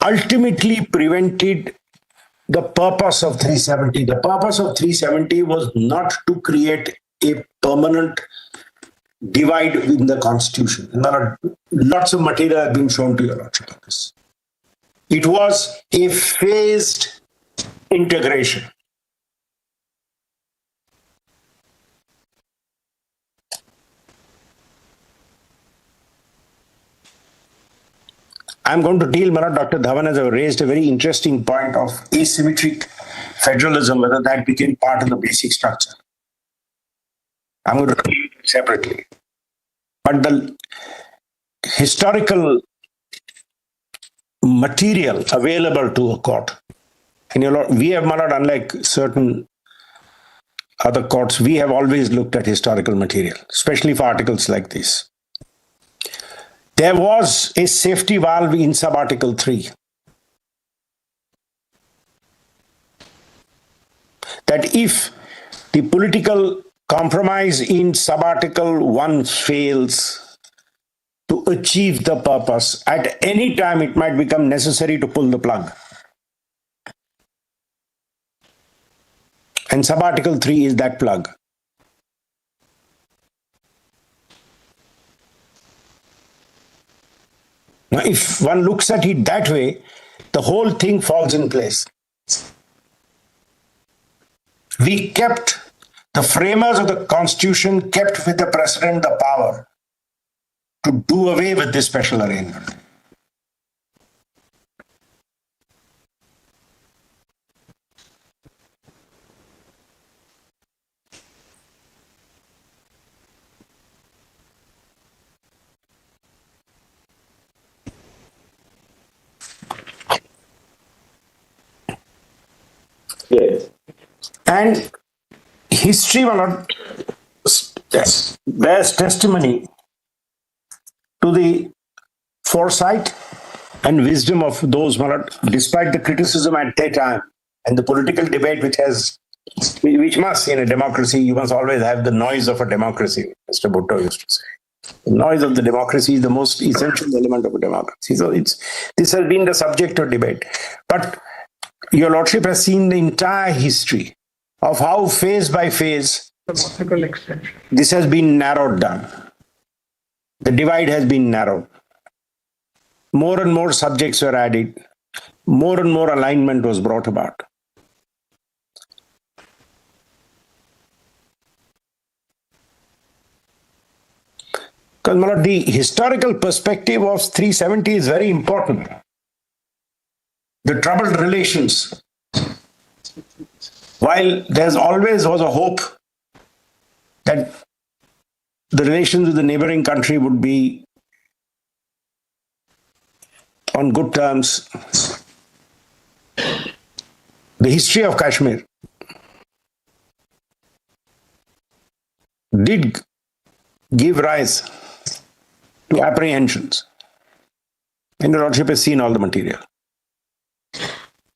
ultimately prevented the purpose of 370, the purpose of 370 was not to create a permanent divide in the Constitution. Lots of material has been shown to your lordship on this. It was a phased integration. I'm going to deal, Dr. Dhawan has raised a very interesting point of asymmetric federalism, whether that became part of the basic structure. I'm going to deal it separately. But the historical material available to a court, we have, unlike certain other courts, we have always looked at historical material, especially for articles like this. There was a safety valve in sub-article 3 that if the political compromise in sub-article 1 fails to achieve the purpose, at any time it might become necessary to pull the plug. And sub-article 3 is that plug. Now, if one looks at it that way, the whole thing falls in place. We kept, the framers of the Constitution kept with the President the power to do away with this special arrangement. Yes. And history bears testimony to the foresight and wisdom of those, despite the criticism at that time and the political debate which must, in a democracy, you must always have the noise of a democracy, Mr. Bhutto used to say. The noise of the democracy is the most essential element of a democracy. So this has been the subject of debate. But your lordship has seen the entire history of how phase by phase Logical extension. This has been narrowed down. The divide has been narrowed. More and more subjects were added. More and more alignment was brought about. Because the historical perspective of 370 is very important. The troubled relations. While there's always was a hope that the relations with the neighboring country would be on good terms, the history of Kashmir did give rise to apprehensions. And the Lordship has seen all the material.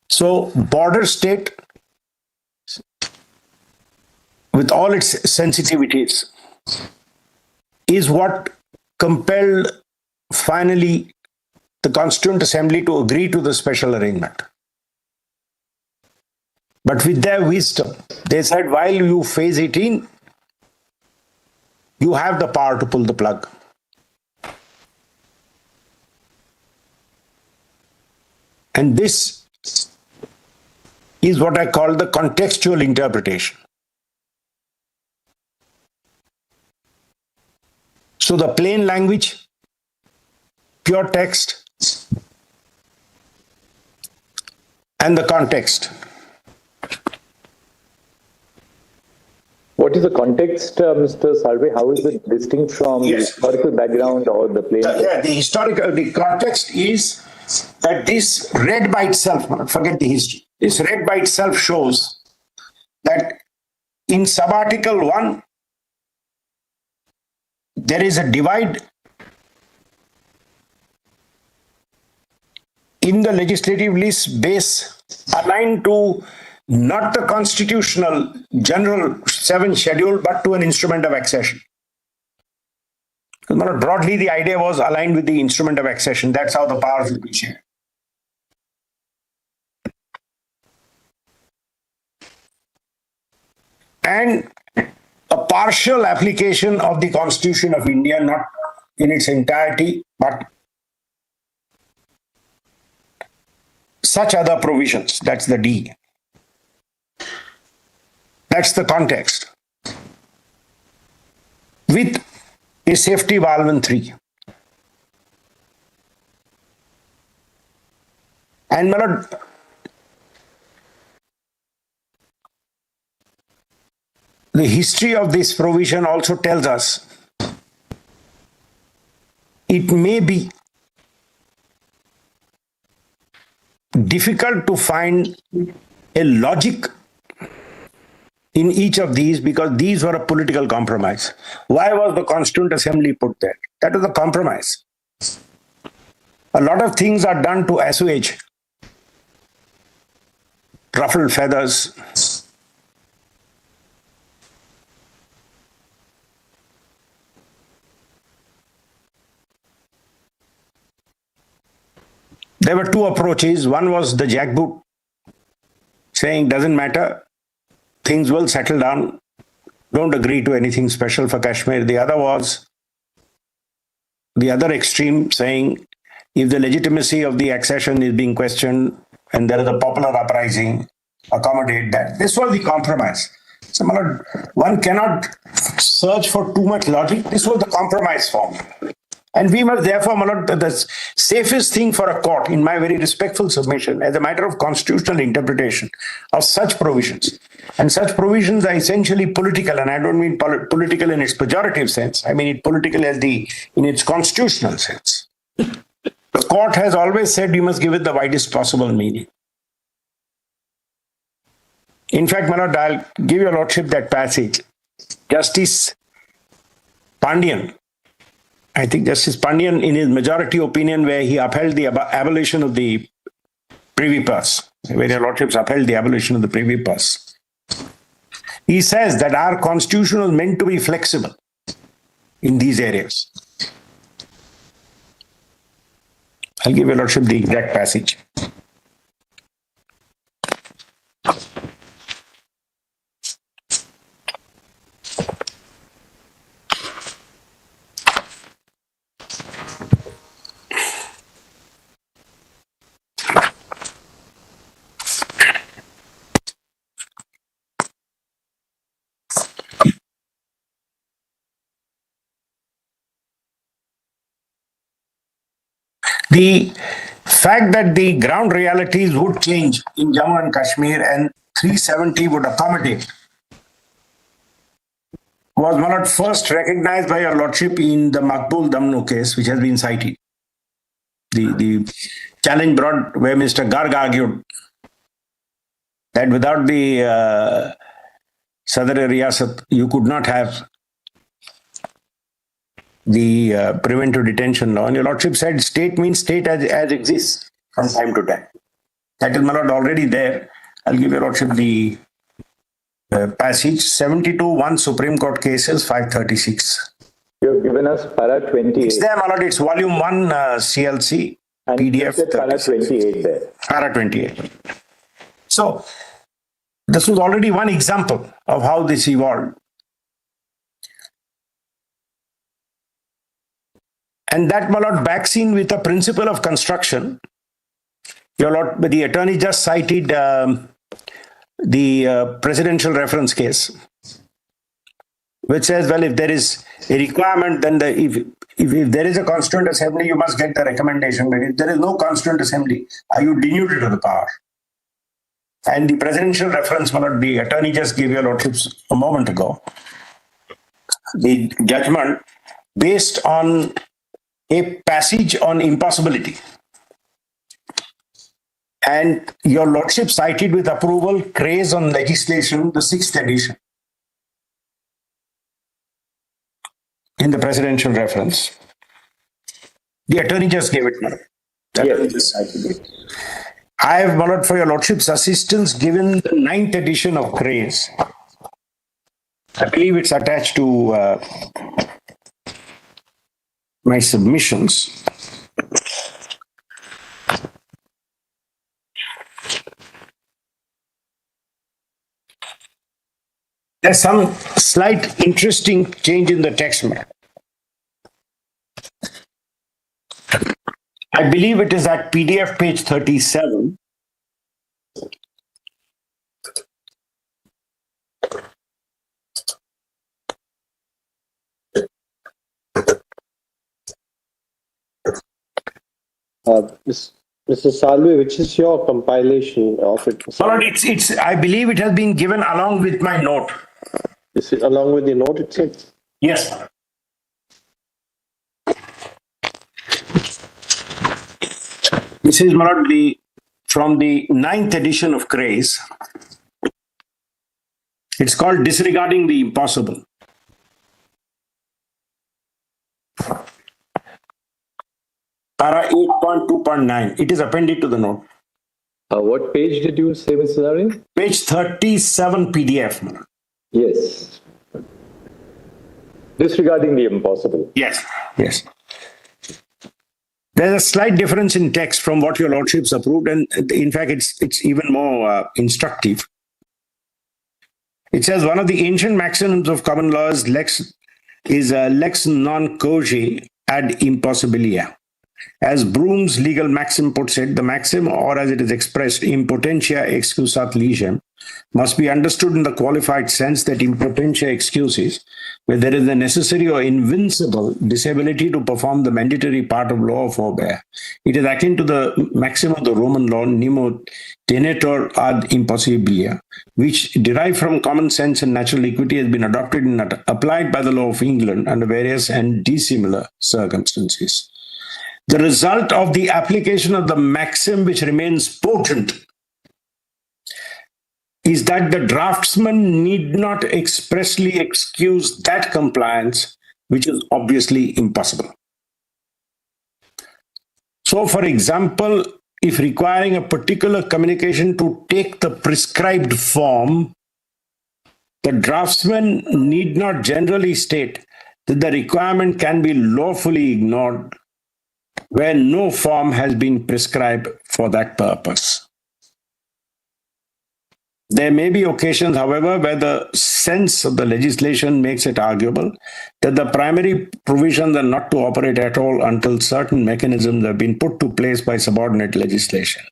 So, border state, with all its sensitivities, is what compelled finally the Constituent Assembly to agree to the special arrangement. But with their wisdom, they said, while you phase 18, you have the power to pull the plug. And this is what I call the contextual interpretation. So the plain language, pure text, and the context. What is the context, Mr. Salve? How is it distinct from the historical background or the plain? The context is that this read by itself, forget the history, this read by itself shows that in sub-article 1, there is a divide in the legislative list base aligned to not the constitutional general 7 schedule, but to an instrument of accession. Broadly, the idea was aligned with the instrument of accession. That's how the powers will be shared. And a partial application of the Constitution of India, not in its entirety, but such other provisions. That's the D. That's the context. With a safety valve in 3. And the history of this provision also tells us it may be difficult to find a logic in each of these because these were a political compromise. Why was the Constituent Assembly put there? That was a compromise. A lot of things are done to assuage ruffled feathers. There were 2 approaches. One was the jackboot, saying doesn't matter, things will settle down, don't agree to anything special for Kashmir. The other was the other extreme, saying if the legitimacy of the accession is being questioned and there is a popular uprising, accommodate that. This was the compromise. So one cannot search for too much logic. This was the compromise form. And we must therefore, the safest thing for a court, in my very respectful submission, as a matter of constitutional interpretation of such provisions, and such provisions are essentially political, and I don't mean political in its pejorative sense, I mean it political as in its constitutional sense. The court has always said you must give it the widest possible meaning. In fact, I'll give your lordship that passage. Justice Pandian, I think Justice Pandian, in his majority opinion, where he upheld the abolition of the Privy Purse, where your lordships upheld the abolition of the Privy Purse, he says that our constitution was meant to be flexible in these areas. I'll give your lordship the exact passage. The fact that the ground realities would change in Jammu and Kashmir and 370 would accommodate was not first recognized by your lordship in the Makbul Damnu case, which has been cited. The challenge brought where Mr. Garg argued that without the Sadr Riyasat, you could not have the preventive detention law. And your lordship said state means state as exists from time to time. That is, my lord, already there. I'll give your lordship the passage. 72-1 Supreme Court cases, 536. You have given us para 28. It's there, my lord. It's volume 1 CLC and PDF. Para 28 there. Para 28. So, this was already one example of how this evolved. And that, my lord, backs in with a principle of construction. Your lord, the attorney just cited the presidential reference case, which says, well, if there is a requirement, then if there is a constituent assembly, you must get the recommendation. But if there is no constituent assembly, are you denuded of the power? And the presidential reference, my lord, the attorney just gave your lordships a moment ago. The judgment based on a passage on impossibility. And your lordship cited with approval craze on legislation, the 6th edition, in the presidential reference. The attorney just gave it now. The attorney just cited it. I have, my lord, for your lordship's assistance, given the 9th edition of craze. I believe it's attached to my submissions. There's some slight interesting change in the text. I believe it is at PDF page 37. Mr. Salve, which is your compilation of it? Well, it's. I believe it has been given along with my note. Is it along with the note itself? Yes. This is not from the 9th edition of Craze. It's called Disregarding the Impossible. Para 8.2.9. It is appended to the note. What page did you say, Mr. Zari? Page 37 PDF. Yes. Disregarding the impossible. Yes. Yes. There's a slight difference in text from what your lordships approved, and in fact, it's even more instructive. It says one of the ancient maxims of common law is lex non causa ad impossibilia. As Broom's legal maxim puts it, the maxim, or as it is expressed, impotentia excusat legem, must be understood in the qualified sense that impotentia excuses, where there is a necessary or invincible disability to perform the mandatory part of law or forbear. It is akin to the maxim of the Roman law, nemo tenetur ad impossibilia, which, derived from common sense and natural equity, has been adopted and applied by the law of England under various and dissimilar circumstances. The result of the application of the maxim, which remains potent, is that the draftsman need not expressly excuse that compliance, which is obviously impossible. So, for example, if requiring a particular communication to take the prescribed form, the draftsman need not generally state that the requirement can be lawfully ignored where no form has been prescribed for that purpose. There may be occasions, however, where the sense of the legislation makes it arguable that the primary provisions are not to operate at all until certain mechanisms have been put to place by subordinate legislation.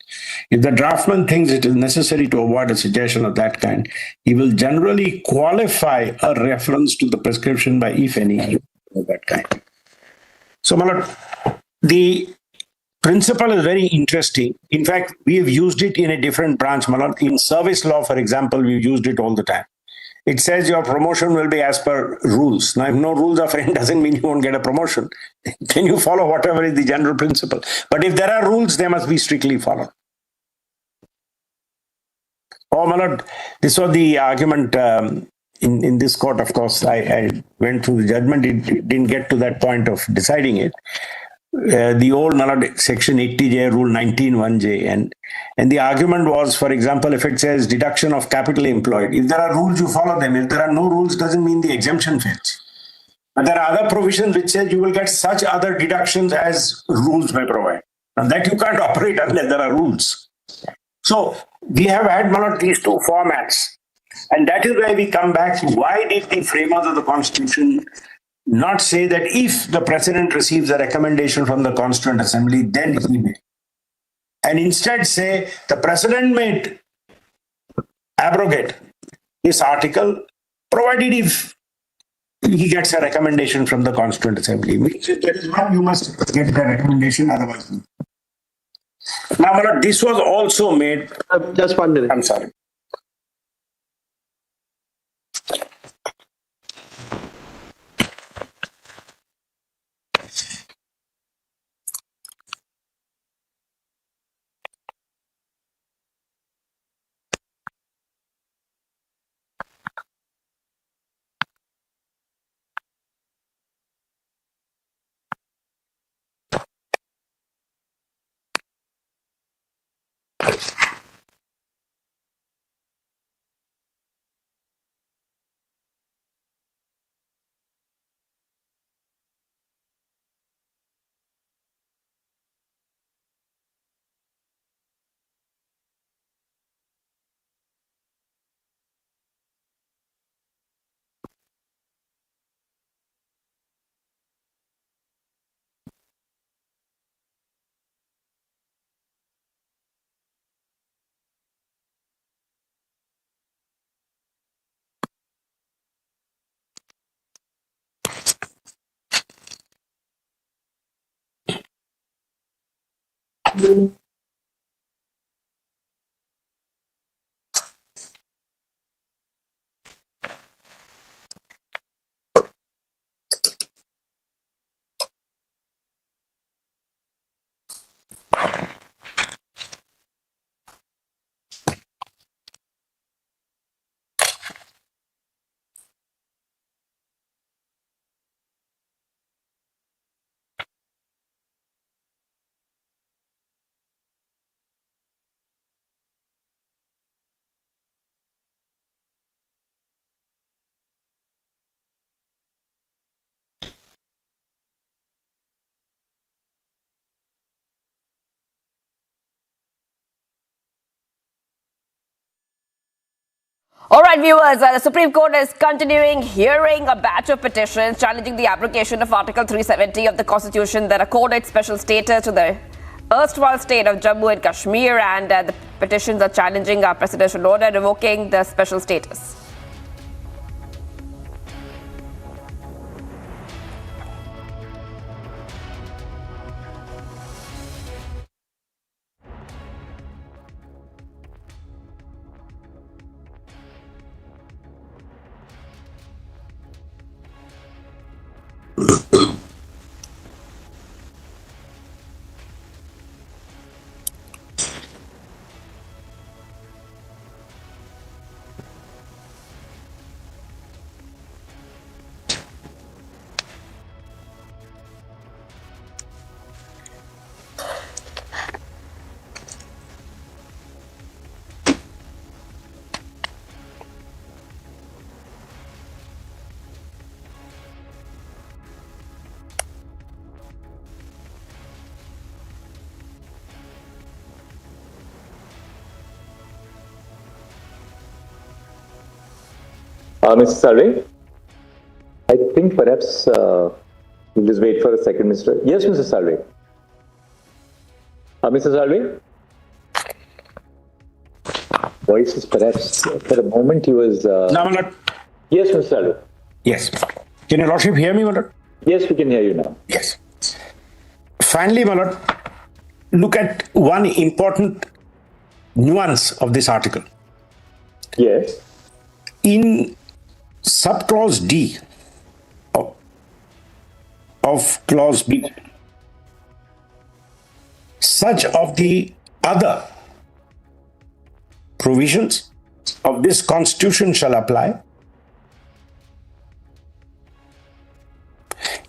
If the draftsman thinks it is necessary to avoid a suggestion of that kind, he will generally qualify a reference to the prescription by, if any, of that kind. So, my lord, the principle is very interesting. In fact, we have used it in a different branch, my lord. In service law, for example, we've used it all the time. It says your promotion will be as per rules. Now, if no rules are framed, doesn't mean you won't get a promotion. Then you follow whatever is the general principle. But if there are rules, they must be strictly followed. Oh, my lord, this was the argument in this court. Of course, I went through the judgment. It didn't get to that point of deciding it. The old section 80J, rule 19(1)J, and the argument was, for example, if it says deduction of capital employed, if there are rules, you follow them. If there are no rules, doesn't mean the exemption fails. But there are other provisions which says you will get such other deductions as rules may provide. And that you can't operate unless there are rules. So we have had, my lord, these two formats. And that is why we come back to why did the framers of the Constitution not say that if the president receives a recommendation from the Constituent Assembly, then he may. And instead say the president may abrogate this article, provided if he gets a recommendation from the Constituent Assembly. Which there is one, you must get the recommendation, otherwise. Now, my lord, this was also made. Just 1 minute. I'm sorry. All right, viewers, the Supreme Court is continuing hearing a batch of petitions challenging the abrogation of Article 370 of the Constitution that accorded special status to the erstwhile state of Jammu and Kashmir, and the petitions are challenging our presidential order revoking the special status. Mr. Salve, I think perhaps we'll just wait for a second, Mr. Yes, Mr. Salve. Mr. Salve? Voice is perhaps, for a moment he was... No, my lord. Yes, Mr. Salve. Yes. Can your lordship hear me, my lord? Yes, we can hear you now. Yes. Finally, my lord, look at one important nuance of this article. Yes. In subclause D of clause B, such of the other provisions of this constitution shall apply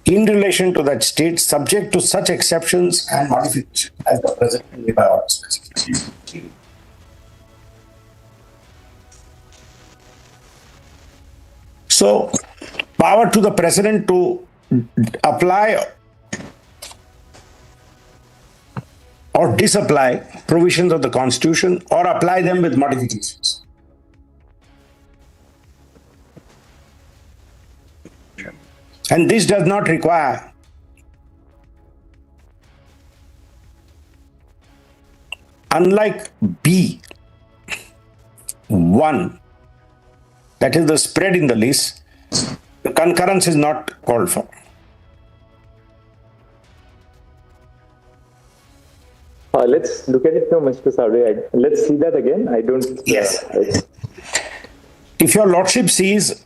in relation to that state, subject to such exceptions and modifications as the President may by order specify. So, power to the President to apply or disapply provisions of the Constitution or apply them with modifications. And this does not require unlike B1, that is the spread in the list, the concurrence is not called for. Let's look at it now, Mr. Salve. Let's see that again. I don't. Yes. If your Lordship sees